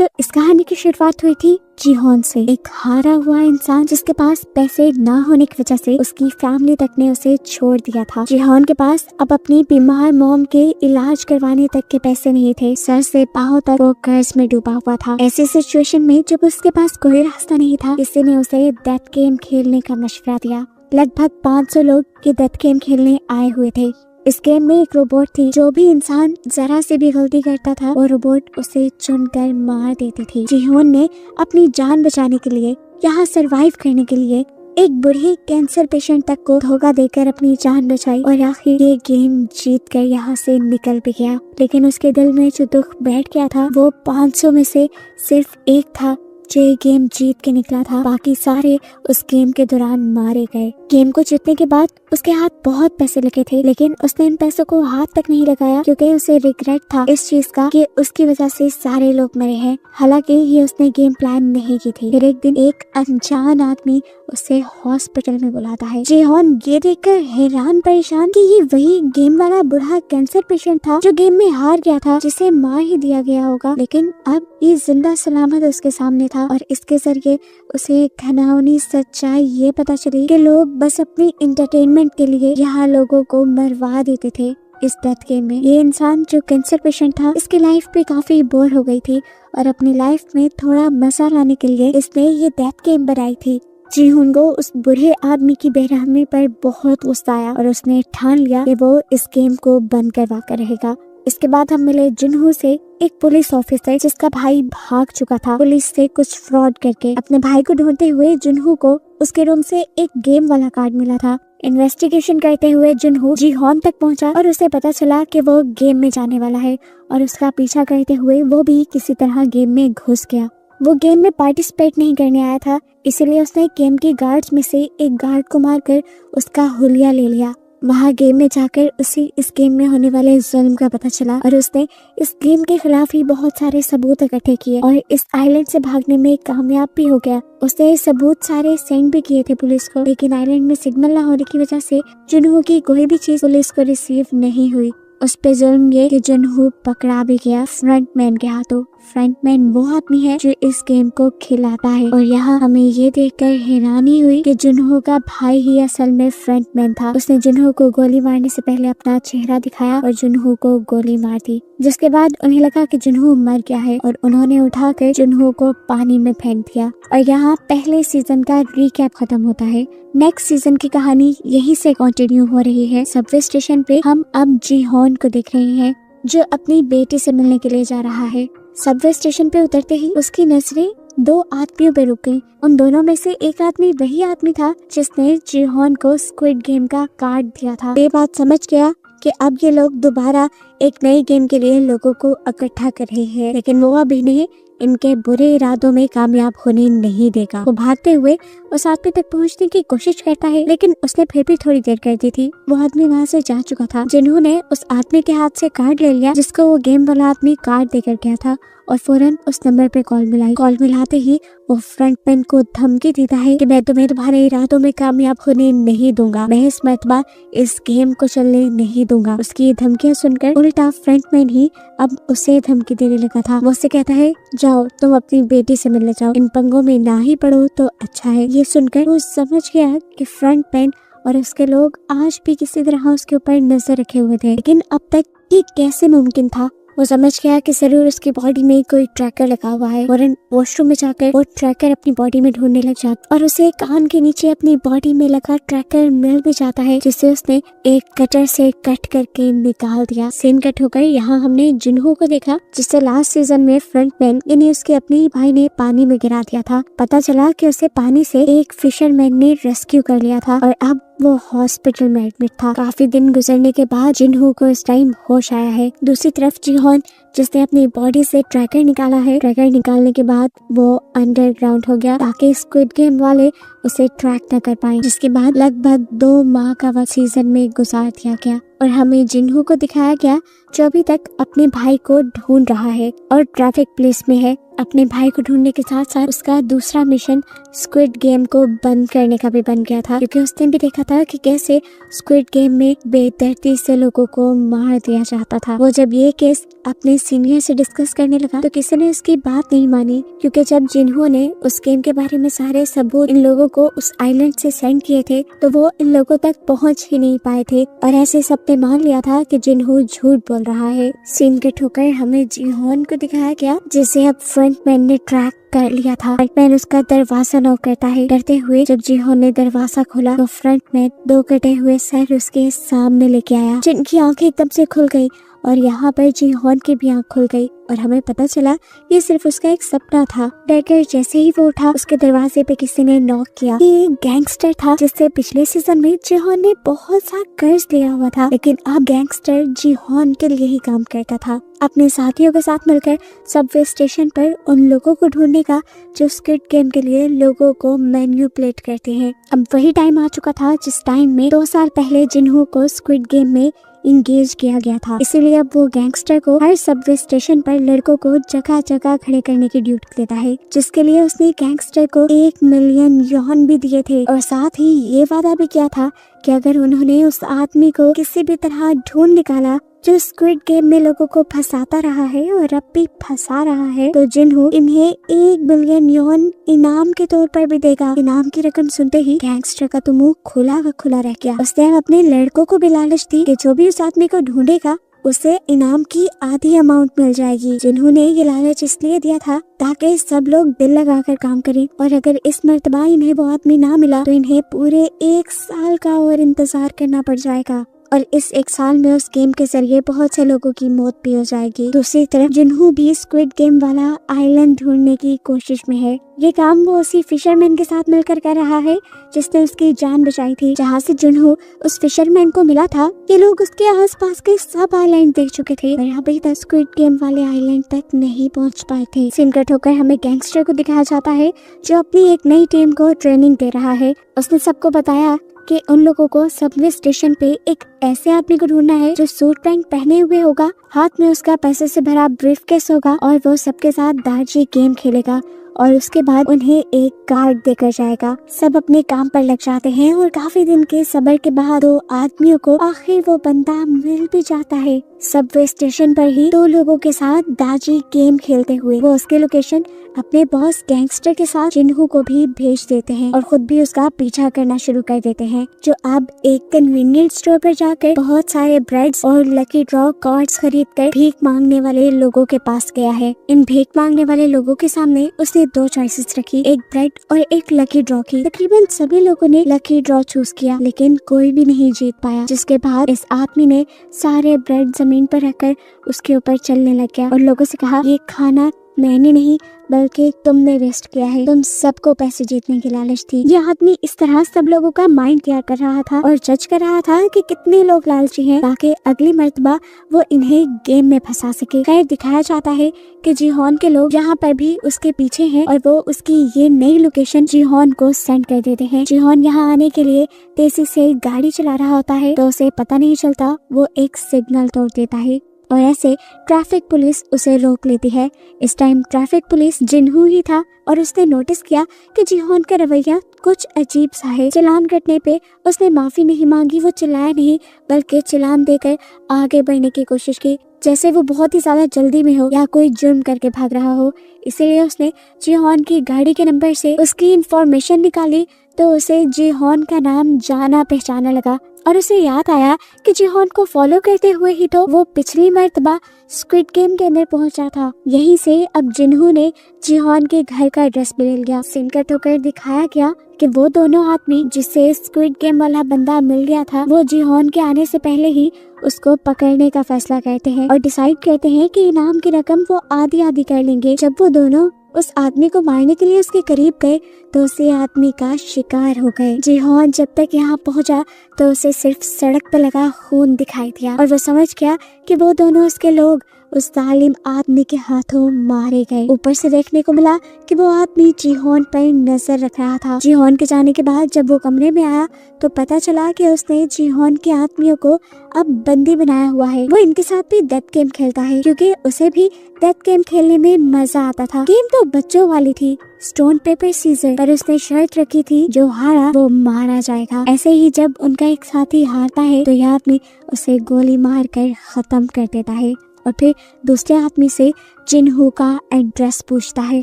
तो इस कहानी की शुरुआत हुई थी जीहोन से, एक हारा हुआ इंसान जिसके पास पैसे ना होने की वजह से उसकी फैमिली तक ने उसे छोड़ दिया था। जीहोन के पास अब अपनी बीमार मॉम के इलाज करवाने तक के पैसे नहीं थे। सर से पांव तक वो कर्ज में डूबा हुआ था। ऐसी सिचुएशन में जब उसके पास कोई रास्ता नहीं था, किसी ने उसे डेथ गेम खेलने का मशवरा दिया। लगभग 500 लोग ये डेथ गेम खेलने आए हुए थे। इस गेम में एक रोबोट थी, जो भी इंसान जरा से भी गलती करता था वो रोबोट उसे चुनकर मार देती थी। जीहोन ने अपनी जान बचाने के लिए, यहाँ सरवाइव करने के लिए एक बूढ़ी कैंसर पेशेंट तक को धोखा देकर अपनी जान बचाई और आखिर ये गेम जीत कर यहाँ से निकल भी गया। लेकिन उसके दिल में जो दुख बैठ गया था वो 500 में से सिर्फ एक था जो ये गेम जीत के निकला था। बाकी सारे उस गेम के दौरान मारे गए। गेम को जीतने के बाद उसके हाथ बहुत पैसे लगे थे, लेकिन उसने इन पैसों को हाथ तक नहीं लगाया क्योंकि उसे रिग्रेट था इस चीज का कि उसकी वजह से सारे लोग मरे हैं। हालांकि ये उसने गेम प्लान नहीं की थी। फिर एक दिन एक अनजान आदमी उसे हॉस्पिटल में बुलाता है। जीहोन ये देखकर हैरान परेशान कि ये वही गेम वाला बूढ़ा कैंसर पेशेंट था जो गेम में हार गया था, जिसे मार ही दिया गया होगा। लेकिन अब ये जिंदा सलामत उसके सामने था और इसके जरिए उसे घिनौनी सच्चाई ये पता चली कि लोग बस अपनी एंटरटेनमेंट के लिए यहाँ लोगों को मरवा देते थे। इस डेथ गेम में ये इंसान जो कैंसर पेशेंट था, इसकी लाइफ पे काफी बोर हो गई थी और अपनी लाइफ में थोड़ा मजा लाने के लिए इसने ये डेथ गेम बनाई थी। जीहोन को उस बुरे आदमी की बेरहमी पर बहुत गुस्सा आया और उसने ठान लिया कि वो इस गेम को बंद करवा कर रहेगा। इसके बाद हम मिले जुनहो से, एक पुलिस ऑफिसर जिसका भाई भाग चुका था पुलिस से कुछ फ्रॉड करके। अपने भाई को ढूंढते हुए जुनहो को उसके रूम से एक गेम वाला कार्ड मिला था। इन्वेस्टिगेशन करते हुए जुनहो जीहोन तक पहुंचा और उसे पता चला कि वो गेम में जाने वाला है और उसका पीछा करते हुए वो भी किसी तरह गेम में घुस गया। वो गेम में पार्टिसिपेट नहीं करने आया था, इसलिए उसने गेम के गार्ड्स में से एक गार्ड को मारकर उसका हुलिया ले लिया। वहाँ गेम में जाकर उसे इस गेम में होने वाले जुल्म का पता चला और उसने इस गेम के खिलाफ ही बहुत सारे सबूत इकट्ठे किए और इस आइलैंड से भागने में कामयाब भी हो गया। उसने सबूत सारे सेंड भी किए थे पुलिस को, लेकिन आइलैंड में सिग्नल न होने की वजह से जुनहो की कोई भी चीज पुलिस को रिसीव नहीं हुई। उस पे जुल्म ये कि जुनहो पकड़ा भी गया फ्रंटमैन के हाथों। फ्रंटमैन वो आदमी है जो इस गेम को खिलाता है और यहाँ हमें ये देखकर हैरानी हुई कि जुनहो का भाई ही असल में फ्रंटमैन था। उसने जुनहो को गोली मारने से पहले अपना चेहरा दिखाया और जुनहो को गोली मार दी, जिसके बाद उन्हें लगा कि जुनहो मर गया है और उन्होंने उठाकर जुनहो को पानी में फेंक दिया। और यहाँ पहले सीजन का रिकैप खत्म होता है। नेक्स्ट सीजन की कहानी यहीं से कंटिन्यू हो रही है। सबवे स्टेशन पे हम अब जीहोन को देख रहे हैं जो अपनी बेटी से मिलने के लिए जा रहा है। सबवे स्टेशन पे उतरते ही उसकी नजरें दो आदमियों पे रुक गई। उन दोनों में से एक आदमी वही आदमी था जिसने जीहोन को स्क्विड गेम का कार्ड दिया था। ये बात समझ गया कि अब ये लोग दोबारा एक नई गेम के लिए लोगों को इकट्ठा कर रहे हैं, लेकिन वो अभी नहीं इनके बुरे इरादों में कामयाब होने नहीं देगा। वो भागते हुए उस आदमी तक पहुंचने की कोशिश करता है, लेकिन उसने फिर भी थोड़ी देर कर दी थी। वो आदमी वहाँ से जा चुका था। जिन्होंने उस आदमी के हाथ से कार्ड ले लिया जिसको वो गेम वाला आदमी कार्ड देकर गया था और फौरन उस नंबर पे कॉल मिलाई। कॉल मिलाते ही वो फ्रंटमैन को धमकी देता है कि मैं तुम्हें तुम्हारे इरादों में कामयाब होने नहीं दूंगा, मैं इस मरतबा इस गेम को चलने नहीं दूंगा। उसकी ये धमकियां सुनकर उल्टा फ्रंटमैन ही अब उसे धमकी देने लगा था। वो उससे कहता है जाओ तुम अपनी बेटी से मिलने जाओ, इन पंगों में ना ही पड़ो तो अच्छा है। ये सुनकर वो समझ गया कि फ्रंटमैन और उसके लोग आज भी किसी तरह उसके ऊपर नजर रखे हुए थे, लेकिन अब तक ये कैसे मुमकिन था। वो समझ गया कि जरूर उसकी बॉडी में कोई ट्रैकर लगा हुआ है। फौरन वॉशरूम में जाकर वो ट्रैकर अपनी बॉडी में ढूंढने लग जाता और उसे कान के नीचे अपनी बॉडी में लगा ट्रैकर मिल भी जाता है, जिसे उसने एक कटर से कट करके निकाल दिया। सीन कट होकर यहाँ हमने जुनहो को देखा जिसे लास्ट सीजन में फ्रंटमैन यानी उसके अपने ही भाई ने पानी में गिरा दिया था। पता चला कि उसे पानी से एक फिशरमैन ने रेस्क्यू कर लिया था और अब वो हॉस्पिटल में एडमिट था। काफी दिन गुजरने के बाद जुनहो को इस टाइम होश आया है। दूसरी तरफ जीहोन जिसने अपनी बॉडी से ट्रैकर निकाला है, ट्रैकर निकालने के बाद वो अंडरग्राउंड हो गया ताकि स्क्विड गेम वाले उसे ट्रैक न कर पाए, जिसके बाद लगभग 2 माह का वक्त सीजन में गुजार दिया गया और हमें जुनहो को दिखाया गया जो अभी तक अपने भाई को ढूंढ रहा है और ट्रैफिक पुलिस में है। अपने भाई को ढूंढने के साथ साथ उसका दूसरा मिशन स्क्विड गेम को बंद करने का भी बन गया था, क्योंकि उसने भी देखा था कि कैसे स्क्विड गेम में बेदर्दी से लोगों को मार दिया जाता था। वो जब ये केस अपने सीनियर से डिस्कस करने लगा तो किसी ने उसकी बात नहीं मानी, क्योंकि जब जिन्हों ने उस गेम के बारे में सारे सबूत इन लोगों को उस आइलैंड से सेंड किए थे तो वो इन लोगों तक पहुंच ही नहीं पाए थे, और ऐसे सबने मान लिया था कि जिन्हों झूठ बोल रहा है। सीन के ठोकर हमें जिहोन को दिखाया गया, जिसे अब फ्रंटमैन ने ट्रैक कर लिया था। फ्रंटमैन उसका दरवाजा नॉक करता है। डरते हुए जब जिहोन ने दरवाजा खोला तो फ्रंटमैन 2 कटे हुए सर उसके सामने लेके आया, जिनकी आंखें एकदम से खुल गई और यहाँ पर जिहोन की भी आंख खुल गई और हमें पता चला ये सिर्फ उसका एक सपना था। डरकर जैसे ही वो उठा उसके दरवाजे पे किसी ने नॉक किया। ये एक गैंगस्टर था जिससे पिछले सीजन में जिहोन ने बहुत सा कर्ज लिया हुआ था, लेकिन अब गैंगस्टर जिहोन के लिए ही काम करता था। अपने साथियों के साथ मिलकर सबवे स्टेशन पर उन लोगों को ढूंढने का जो स्क्विड गेम के लिए लोगों को मैन्युपुलेट करते हैं। अब वही टाइम आ चुका था जिस टाइम में 2 साल पहले जिन्हों को स्क्विड गेम में इंगेज किया गया था। इसीलिए अब वो गैंगस्टर को हर सबवे स्टेशन पर लड़कों को जगह जगह खड़े करने की ड्यूटी देता है, जिसके लिए उसने गैंगस्टर को 1 मिलियन यौन भी दिए थे और साथ ही ये वादा भी किया था कि अगर उन्होंने उस आदमी को किसी भी तरह ढूंढ निकाला जो स्क्विड गेम में लोगों को फंसाता रहा है और अब भी फंसा रहा है, तो जिन्हों इन्हें 1 बिलियन यौन इनाम के तौर पर भी देगा। इनाम की रकम सुनते ही गैंगस्टर का तो मुंह खुला का खुला रह गया। उसने अपने लड़कों को भी लालच दी कि जो भी उस आदमी को ढूंढेगा उसे इनाम की आधी अमाउंट मिल जाएगी। जिन्होंने ये लालच इसलिए दिया था ताकि सब लोग दिल लगाकर काम करें, और अगर इस मर्तबा इन्हें वो आदमी ना मिला तो इन्हें पूरे 1 साल का और इंतजार करना पड़ जाएगा, और इस 1 साल में उस गेम के जरिए बहुत से लोगों की मौत भी हो जाएगी। दूसरी तरफ जिन्हों भी स्क्विड गेम वाला आइलैंड ढूंढने की कोशिश में है। ये काम वो उसी फिशरमैन के साथ मिलकर कर रहा है जिसने उसकी जान बचाई थी। जहाँ से जिन्हों उस फिशरमैन को मिला था ये लोग उसके आसपास के सब आइलैंड देख चुके थे और अभी तक स्क्विड गेम वाले आइलैंड तक नहीं पहुँच पाए थे। सीन कट होकर हमें गैंगस्टर को दिखाया जाता है जो अपनी एक नई टीम को ट्रेनिंग दे रहा है। उसने सबको बताया कि उन लोगों को सबवे स्टेशन पे एक ऐसे आदमी को ढूंढना है जो सूट पैंट पहने हुए होगा, हाथ में उसका पैसे से भरा ब्रीफकेस होगा और वो सबके साथ दार्जी गेम खेलेगा और उसके बाद उन्हें एक कार्ड देकर जाएगा। सब अपने काम पर लग जाते हैं और काफी दिन के सब्र के बाद 2 आदमियों को आखिर वो बंदा मिल भी जाता है। सबवे स्टेशन पर ही 2 लोगों के साथ दार्जी गेम खेलते हुए वो उसके लोकेशन अपने बॉस गैंगस्टर के साथ जिन्हों को भी भेज देते हैं और खुद भी उसका पीछा करना शुरू कर देते हैं, जो अब एक कन्वीनियंस स्टोर पर जाकर बहुत सारे ब्रेड्स और लकी ड्रॉ कार्ड्स खरीद कर भीख मांगने वाले लोगों के पास गया है। इन भीख मांगने वाले लोगों के सामने उसने 2 चॉइसेस रखी, एक ब्रेड और एक लकी ड्रॉ की। तकरीबन सभी लोगों ने लकी ड्रॉ चूज किया लेकिन कोई भी नहीं जीत पाया, जिसके बाद इस आदमी ने सारे ब्रेड जमीन पर रखकर उसके ऊपर चलने लग गया और लोगों से कहा, ये खाना मैंने नहीं बल्कि तुमने वेस्ट किया है, तुम सबको पैसे जीतने की लालच थी। यह आदमी इस तरह सब लोगों का माइंड तैयार कर रहा था और जज कर रहा था कि कितने लोग लालची हैं ताकि अगली मर्तबा वो इन्हें गेम में फंसा सके। खैर दिखाया जाता है कि जिहोन के लोग यहाँ पर भी उसके पीछे हैं और वो उसकी ये नई लोकेशन जिहोन को सेंड कर देते हैं। जिहोन यहाँ आने के लिए तेजी से गाड़ी चला रहा होता है तो उसे पता नहीं चलता वो एक सिग्नल तोड़ देता है और ऐसे ट्रैफिक पुलिस उसे रोक लेती है। इस टाइम ट्रैफिक पुलिस जिन्हों ही था और उसने नोटिस किया कि जिहोन का रवैया कुछ अजीब सा है। चालान कटने पे उसने माफी नहीं मांगी, वो चिल्लाया नहीं बल्कि चालान देकर आगे बढ़ने की कोशिश की जैसे वो बहुत ही ज्यादा जल्दी में हो या कोई जुर्म करके भाग रहा हो। इसीलिए उसने जिहोन की गाड़ी के नंबर से उसकी इंफॉर्मेशन निकाली तो उसे जिहोन का नाम जाना पहचाना लगा और उसे याद आया कि जिहोन को फॉलो करते हुए ही तो वो पिछली मर्तबा स्क्विड गेम के अंदर पहुंचा था। यहीं से अब जिन्हों ने जिहोन के घर का एड्रेस भी ले लिया। सीन कट होकर दिखाया गया कि वो दोनों आदमी जिससे स्क्विड गेम वाला बंदा मिल गया था वो जिहोन के आने से पहले ही उसको पकड़ने का फैसला करते हैं और डिसाइड करते हैं कि इनाम की रकम वो आधी आधी कर लेंगे। जब वो दोनों उस आदमी को मारने के लिए उसके करीब गए तो उसे आदमी का शिकार हो गए। जिहोन जब तक यहाँ पहुँचा तो उसे सिर्फ सड़क पर लगा खून दिखाई दिया और वो समझ गया कि वो दोनों उसके लोग उस जालिम आदमी के हाथों मारे गए। ऊपर से देखने को मिला कि वो आदमी जिहोन पर नजर रख रहा था। जिहोन के जाने के बाद जब वो कमरे में आया तो पता चला कि उसने जिहोन के आदमियों को अब बंदी बनाया हुआ है। वो इनके साथ भी डेथ गेम खेलता है क्योंकि उसे भी डेथ गेम खेलने में मजा आता था। गेम तो बच्चों वाली थी, स्टोन पेपर सीजर, पर उसने शर्त रखी थी जो हारा वो मारा जाएगा। ऐसे ही जब उनका एक साथी हारता है तो यह आदमी उसे गोली मार कर खत्म कर देता है और फिर दूसरे आदमी से जिनहू का एड्रेस पूछता है।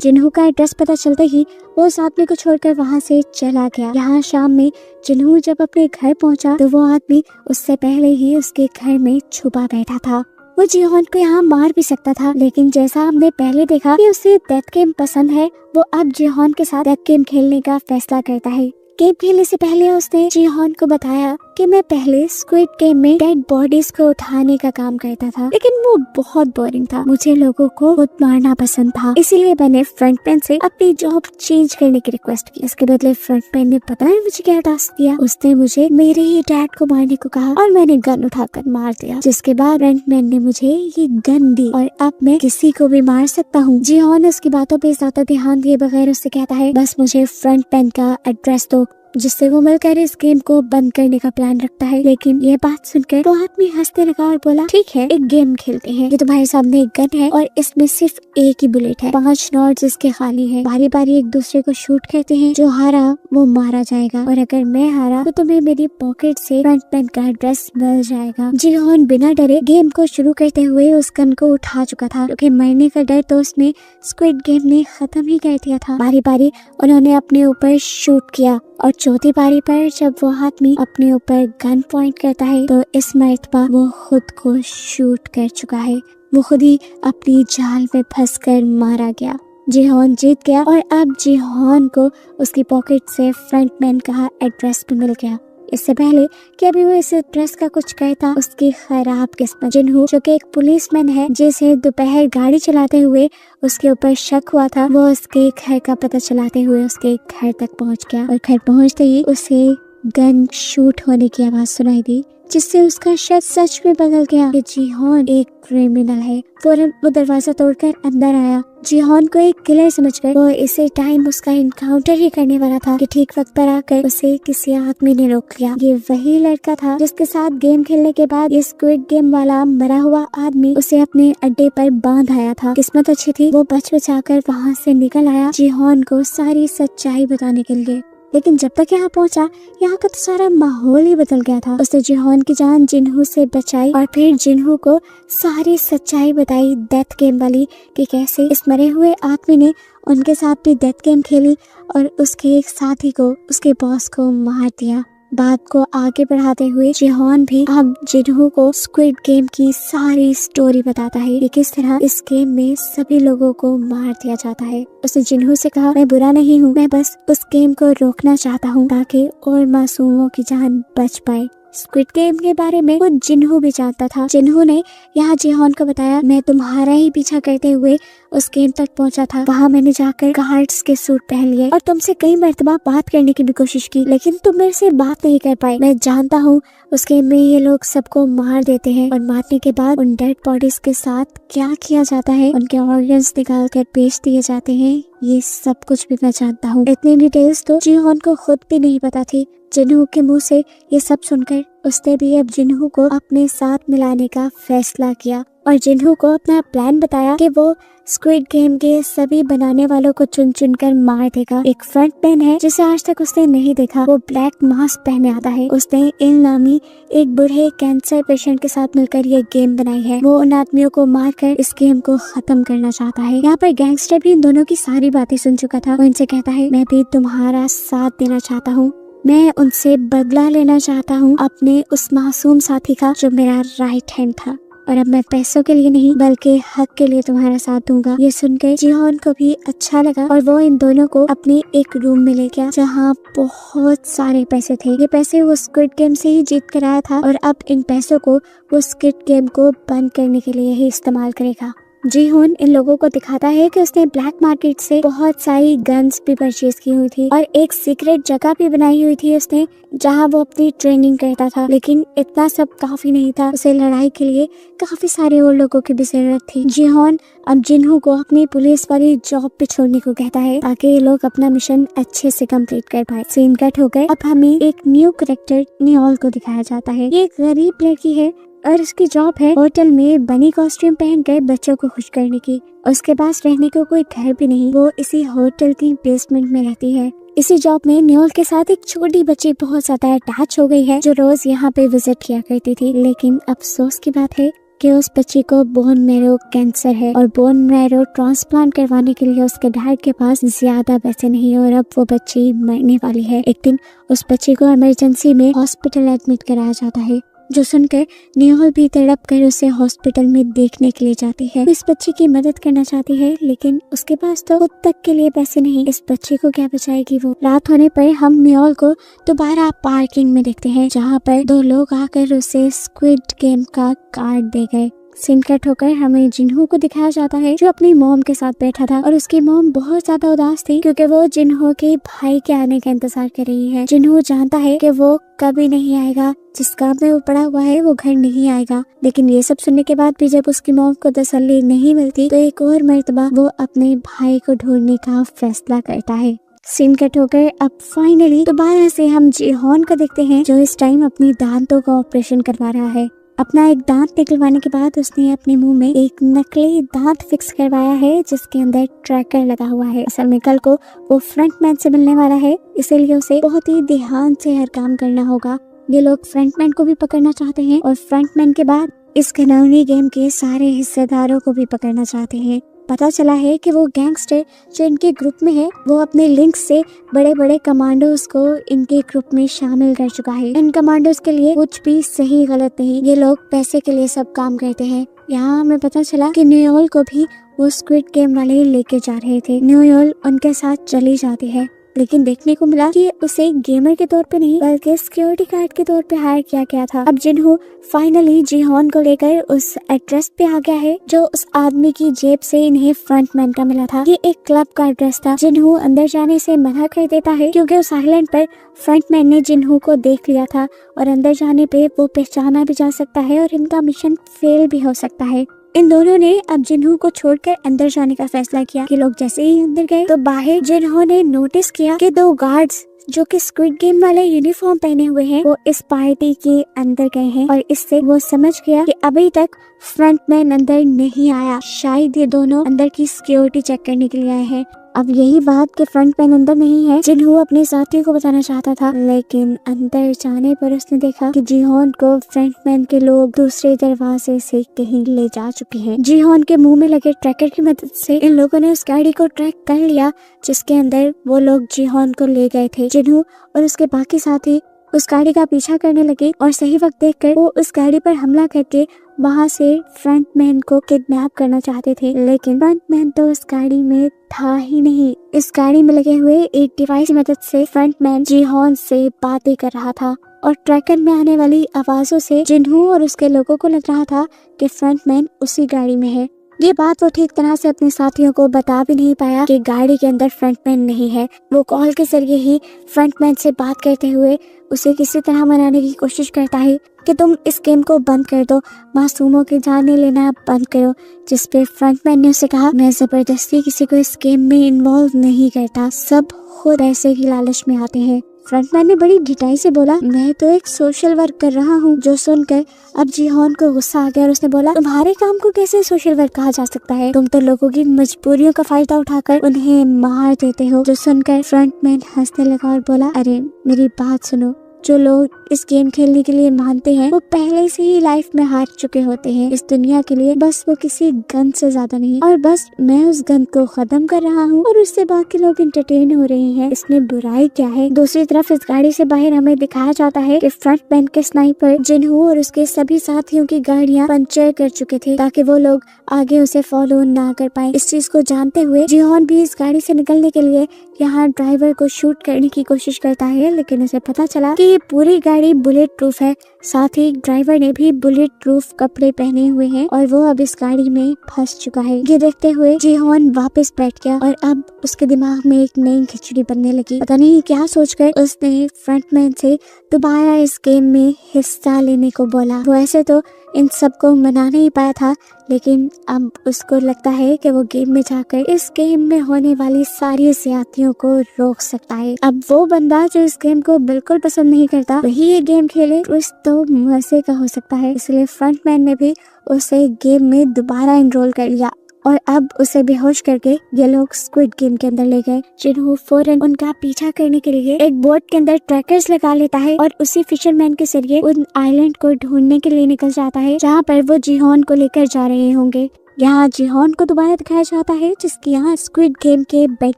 जिनहू का एड्रेस पता चलते ही वो उस आदमी को छोड़कर वहाँ से चला गया। यहाँ शाम में जिनहू जब अपने घर पहुँचा तो वो आदमी उससे पहले ही उसके घर में छुपा बैठा था। वो जिहोन को यहाँ मार भी सकता था, लेकिन जैसा हमने पहले देखा कि उसे डेथ गेम पसंद है, वो अब जिहोन के साथ डेथ गेम खेलने का फैसला करता है। गेम खेलने से पहले उसने जिहोन को बताया कि मैं पहले स्क्विड गेम में डेड बॉडीज को उठाने का काम करता था, लेकिन वो बहुत बोरिंग था। मुझे लोगों को खुद मारना पसंद था, इसीलिए मैंने फ्रंटमैन से अपनी जॉब चेंज करने की रिक्वेस्ट की। इसके बदले फ्रंटमैन ने पता है मुझे क्या टास्क दिया। उसने मुझे मेरे ही डैड को मारने को कहा और मैंने गन उठाकर मार दिया, जिसके बाद फ्रंटमैन ने मुझे ये गन दी और अब मैं किसी को भी मार सकता हूँ। जिहोन उसकी बातों पे ज्यादा ध्यान दिए बगैर उससे कहता है बस मुझे फ्रंटमैन का एड्रेस दो, जिससे वो मिलकर इस गेम को बंद करने का प्लान रखता है। लेकिन ये बात सुनकर वो आदमी हंसने लगा और बोला ठीक है एक गेम खेलते हैं। ये तुम्हारे सामने एक गन है और इसमें सिर्फ एक ही बुलेट है, 5 नॉट्स इसके खाली है। बारी बारी एक दूसरे को शूट करते हैं, जो हारा वो मारा जाएगा और अगर मैं हारा तो तुम्हें मेरी पॉकेट से फ्रंटमैन का एड्रेस मिल जाएगा। जिहोन बिना डरे गेम को शुरू करते हुए उस गन को उठा चुका था, क्योंकि मरने का डर तो उसने स्क्विड गेम ने खत्म ही कर दिया था। बारी बारी उन्होंने अपने ऊपर शूट किया और चौथी बारी पर जब वो आदमी अपने ऊपर गन पॉइंट करता है तो इस मर्तबा वो खुद को शूट कर चुका है। वो खुद ही अपनी जाल में फंसकर मारा गया। जिहोन जीत गया और अब जिहोन को उसकी पॉकेट से फ्रंटमैन का एड्रेस भी मिल गया। इससे पहले कि अभी वो इस एड्रेस का कुछ कहता, उसकी खराब किस्मत जिनहू जो कि एक पुलिसमैन है जिसे दोपहर गाड़ी चलाते हुए उसके ऊपर शक हुआ था, वो उसके घर का पता चलाते हुए उसके घर तक पहुंच गया और घर पहुंचते ही उसे गन शूट होने की आवाज सुनाई दी, जिससे उसका शक सच में बदल गया कि जिहोन एक क्रिमिनल है। फौरन वो दरवाजा तोड़कर अंदर आया। जिहोन को एक किलर समझकर वो इसे टाइम उसका इनकाउंटर ही करने वाला था कि ठीक वक्त पर आकर उसे किसी आदमी ने रोक लिया। ये वही लड़का था जिसके साथ गेम खेलने के बाद ये स्क्विड गेम वाला मरा हुआ आदमी उसे अपने अड्डे पर बांध आया था। किस्मत अच्छी थी, वो बच बचाकर वहाँ से निकल आया जिहोन को सारी सच्चाई बताने के लिए। लेकिन जब तक यहाँ पहुँचा, यहाँ का तो सारा माहौल ही बदल गया था। उसने जिहोन की जान जिनहू से बचाई और फिर जिनहू को सारी सच्चाई बताई डेथ गेम वाली, कि कैसे इस मरे हुए आदमी ने उनके साथ भी डेथ गेम खेली और उसके एक साथी को, उसके बॉस को मार दिया। बात को आगे बढ़ाते हुए जिहोन भी अब जिनहू को स्क्विड गेम की सारी स्टोरी बताता है कि किस तरह इस गेम में सभी लोगों को मार दिया जाता है। उसने जिनहू से कहा मैं बुरा नहीं हूँ, मैं बस उस गेम को रोकना चाहता हूँ ताकि और मासूमों की जान बच पाए। स्क्विड गेम के बारे में वो जिनहू भी जानता था। जिनहू ने यहाँ जिहोन को बताया मैं तुम्हारा ही पीछा करते हुए उस गेम तक पहुँचा था। वहाँ मैंने जाकर गार्ड्स के सूट पहन लिए और तुमसे कई मर्तबा बात करने की भी कोशिश की, लेकिन तुम मेरे से बात नहीं कर पाए। मैं जानता हूँ उस गेम में ये लोग सबको मार देते हैं और मारने के बाद उन डेड बॉडीज के साथ क्या किया जाता है, उनके ऑर्गन्स निकाल कर बेच दिए जाते हैं, ये सब कुछ भी मैं जानता हूँ। इतनी डिटेल्स तो जिहोन को खुद भी नहीं पता थी। जिनहू के मुंह से ये सब सुनकर उसने भी अब जिनहू को अपने साथ मिलाने का फैसला किया और जिनहू को अपना प्लान बताया कि वो स्क्विड गेम के सभी बनाने वालों को चुन चुन कर मार देगा। एक फ्रंटमैन है जिसे आज तक उसने नहीं देखा, वो ब्लैक मास्क पहने आता है। उसने इन नामी एक बूढ़े कैंसर पेशेंट के साथ मिलकर ये गेम बनाई है। वो उन आदमियों को मारकर इस गेम को खत्म करना चाहता है। यहाँ पर गैंगस्टर भी इन दोनों की सारी बातें सुन चुका था। वो इनसे कहता है मैं भी तुम्हारा साथ देना चाहता हूँ, मैं उनसे बदला लेना चाहता हूँ अपने उस मासूम साथी का जो मेरा राइट हैंड था, और अब मैं पैसों के लिए नहीं बल्कि हक के लिए तुम्हारा साथ दूंगा। ये सुनकर जिहोन को भी अच्छा लगा और वो इन दोनों को अपने एक रूम में ले गया जहाँ बहुत सारे पैसे थे। ये पैसे वो स्क्विड गेम से ही जीत कर आया था और अब इन पैसों को वो स्क्विड गेम को बंद करने के लिए ही इस्तेमाल करेगा। जीहोन इन लोगों को दिखाता है कि उसने ब्लैक मार्केट से बहुत सारी गन्स भी परचेज की हुई थी और एक सीक्रेट जगह भी बनाई हुई थी उसने, जहां वो अपनी ट्रेनिंग करता था। लेकिन इतना सब काफी नहीं था, उसे लड़ाई के लिए काफी सारे और लोगों की भी जरूरत थी। जीहोन अब जिन्हों को अपनी पुलिस वाली जॉब पे छोड़ने को कहता है ताकि ये लोग अपना मिशन अच्छे से कंप्लीट कर पाए। सीन कट हो गए। अब हमें एक न्यू कैरेक्टर नियोल को दिखाया जाता है। ये एक गरीब लड़की है और उसकी जॉब है होटल में बनी कॉस्ट्यूम पहनकर बच्चों को खुश करने की। उसके पास रहने को कोई घर भी नहीं, वो इसी होटल की बेसमेंट में रहती है। इसी जॉब में नियोल के साथ एक छोटी बच्ची बहुत ज्यादा अटैच हो गई है जो रोज यहाँ पे विजिट किया करती थी। लेकिन अफसोस की बात है कि उस बच्ची को बोन मैरो कैंसर है और बोन मैरो ट्रांसप्लांट करवाने के लिए उसके डैड के पास ज्यादा पैसे नहीं और अब वो बच्ची मरने वाली है। एक दिन उस बच्ची को इमरजेंसी में हॉस्पिटल एडमिट कराया जाता है, जो सुनकर नियोल भी तड़प कर उसे हॉस्पिटल में देखने के लिए जाती है। इस बच्ची की मदद करना चाहती है लेकिन उसके पास तो खुद तक के लिए पैसे नहीं। इस बच्ची को क्या बचाएगी वो। रात होने पर हम नियोल को दोबारा पार्किंग में देखते हैं जहाँ पर दो लोग आकर उसे स्क्विड गेम का कार्ड दे गए। सीन कट होकर हमें जिन्हों को दिखाया जाता है जो अपनी मॉम के साथ बैठा था और उसकी मॉम बहुत ज्यादा उदास थी क्योंकि वो जिन्हों के भाई के आने का इंतजार कर रही है। जिन्हों जानता है कि वो कभी नहीं आएगा, जिस काम में वो पड़ा हुआ है वो घर नहीं आएगा। लेकिन ये सब सुनने के बाद भी जब उसकी मॉम को तसल्ली नहीं मिलती तो एक और मर्तबा वो अपने भाई को ढूंढने का फैसला करता है। सीन कट होकर अब फाइनली दोबारा से हम जीहोन को देखते हैं जो इस टाइम अपनी दांतों का ऑपरेशन करवा रहा है। अपना एक दांत निकलवाने के बाद उसने अपने मुंह में एक नकली दांत फिक्स करवाया है जिसके अंदर ट्रैकर लगा हुआ है। असल में कल को वो फ्रंटमैन से मिलने वाला है, इसीलिए उसे बहुत ही ध्यान से हर काम करना होगा। ये लोग फ्रंटमैन को भी पकड़ना चाहते हैं और फ्रंटमैन के बाद इस घिनौनी गेम के सारे हिस्सेदारों को भी पकड़ना चाहते हैं। पता चला है कि वो गैंगस्टर जो इनके ग्रुप में है वो अपने लिंक से बड़े बड़े कमांडोज को इनके ग्रुप में शामिल कर चुका है। इन कमांडोज के लिए कुछ भी सही गलत नहीं, ये लोग पैसे के लिए सब काम करते हैं। यहाँ हमें पता चला कि नियोल को भी वो स्क्विड गेम वाले लेके जा रहे थे। नियोल उनके साथ चली जाती है लेकिन देखने को मिला कि उसे गेमर के तौर पे नहीं बल्कि सिक्योरिटी गार्ड के तौर पे हायर किया गया था। अब जिन्हों फाइनली जीहोन को लेकर उस एड्रेस पे आ गया है जो उस आदमी की जेब से इन्हें फ्रंटमैन का मिला था। ये एक क्लब का एड्रेस था। जिन्हों अंदर जाने से मना कर देता है क्योंकि उस आइलैंड पर फ्रंटमैन ने जिन्हों को देख लिया था और अंदर जाने पे वो पहचाना भी जा सकता है और इनका मिशन फेल भी हो सकता है। इन दोनों ने अब जिन्हों को छोड़कर अंदर जाने का फैसला किया कि लोग जैसे ही अंदर गए तो बाहर जिन्हों ने नोटिस किया कि दो गार्ड्स जो कि स्क्विड गेम वाले यूनिफॉर्म पहने हुए हैं वो इस पार्टी के अंदर गए हैं और इससे वो समझ गया कि अभी तक फ्रंटमैन अंदर नहीं आया, शायद ये दोनों अंदर की सिक्योरिटी चेक करने के लिए आए हैं। अब यही बात कि फ्रंटमैन अंदर नहीं है जिन्हों अपने साथियों को बताना चाहता था, लेकिन अंदर जाने पर उसने देखा कि जीहोन को फ्रंटमैन के लोग दूसरे दरवाजे से कहीं ले जा चुके हैं। जीहोन के मुंह में लगे ट्रैकर की मदद से इन लोगों ने उस गाड़ी को ट्रैक कर लिया जिसके अंदर वो लोग जीहोन को ले गए थे। जिन्हों और उसके बाकी साथी उस गाड़ी का पीछा करने लगे और सही वक्त देखकर वो उस गाड़ी पर हमला करके वहाँ से फ्रंटमैन को किडनैप करना चाहते थे, लेकिन फ्रंटमैन तो उस गाड़ी में था ही नहीं। इस गाड़ी में लगे हुए एक डिवाइस की मदद से फ्रंटमैन जीहोन से बातें कर रहा था और ट्रैकर में आने वाली आवाजों से जिन्हों और उसके लोगों को लग रहा था कि फ्रंटमैन उसी गाड़ी में है। ये बात वो ठीक तरह से अपने साथियों को बता भी नहीं पाया कि गाड़ी के अंदर फ्रंटमैन नहीं है। वो कॉल के जरिए ही फ्रंटमैन से बात करते हुए उसे किसी तरह मनाने की कोशिश करता है कि तुम इस गेम को बंद कर दो, मासूमों की जानें लेना बंद करो। जिस पे फ्रंटमैन ने उसे कहा, मैं जबरदस्ती किसी को इस गेम में इन्वॉल्व नहीं करता, सब खुद ऐसे ही लालच में आते हैं। फ्रंटमैन ने बड़ी ढिठाई से बोला, मैं तो एक सोशल वर्क कर रहा हूँ। जो सुनकर अब जीहोन को गुस्सा आ गया और उसने बोला, तुम्हारे काम को कैसे सोशल वर्क कहा जा सकता है? तुम तो लोगों की मजबूरियों का फायदा उठाकर उन्हें मार देते हो। जो सुनकर फ्रंटमैन हंसने लगा और बोला, अरे मेरी बात सुनो, जो लोग इस गेम खेलने के लिए मानते हैं वो पहले से ही लाइफ में हार चुके होते हैं इस दुनिया के लिए, बस वो किसी गन से ज्यादा नहीं। और बस मैं उस गन को खत्म कर रहा हूँ और उससे बाकी लोग एंटरटेन हो रहे हैं, इसमें बुराई क्या है? दूसरी तरफ इस गाड़ी से बाहर हमें दिखाया जाता है कि फ्रंटमैन के स्नाइपर जिन्हों और उसके सभी साथियों की गाड़ियाँ पंचर कर चुके थे ताकि वो लोग आगे उसे फॉलो ना कर पाए। इस चीज को जानते हुए जीहोन भी इस गाड़ी से निकलने के लिए यहाँ ड्राइवर को शूट करने की कोशिश करता है, लेकिन उसे पता चला कि ये पूरी गाड़ी बुलेट प्रूफ है। साथ ही ड्राइवर ने भी बुलेट प्रूफ कपड़े पहने हुए हैं और वो अब इस गाड़ी में फंस चुका है। ये देखते हुए जिहोन वापस बैठ गया और अब उसके दिमाग में एक नई खिचड़ी बनने लगी। पता नहीं क्या सोचकर उसने फ्रंटमैन से दोबारा इस गेम में हिस्सा लेने को बोला। वो ऐसे तो इन सबको मना नहीं पाया था, लेकिन अब उसको लगता है कि वो गेम में जाकर इस गेम में होने वाली सारी ज्यादतियों को रोक सकता है। अब वो बंदा जो इस गेम को बिल्कुल पसंद नहीं करता वही ये गेम खेले तो मजे का हो सकता है। इसलिए फ्रंटमैन ने भी उसे गेम में दोबारा एनरोल कर लिया और अब उसे बेहोश करके ये लोग स्क्विड गेम के अंदर ले गए। जिन्हों फौरन उनका पीछा करने के लिए एक बोट के अंदर ट्रैकर्स लगा लेता है और उसी फिशरमैन के जरिए उन आइलैंड को ढूंढने के लिए निकल जाता है जहाँ पर वो जिहोन को लेकर जा रहे होंगे। यहाँ जिहोन को दोबारा दिखाया जाता है जिसकी यहाँ स्क्विड गेम के बेड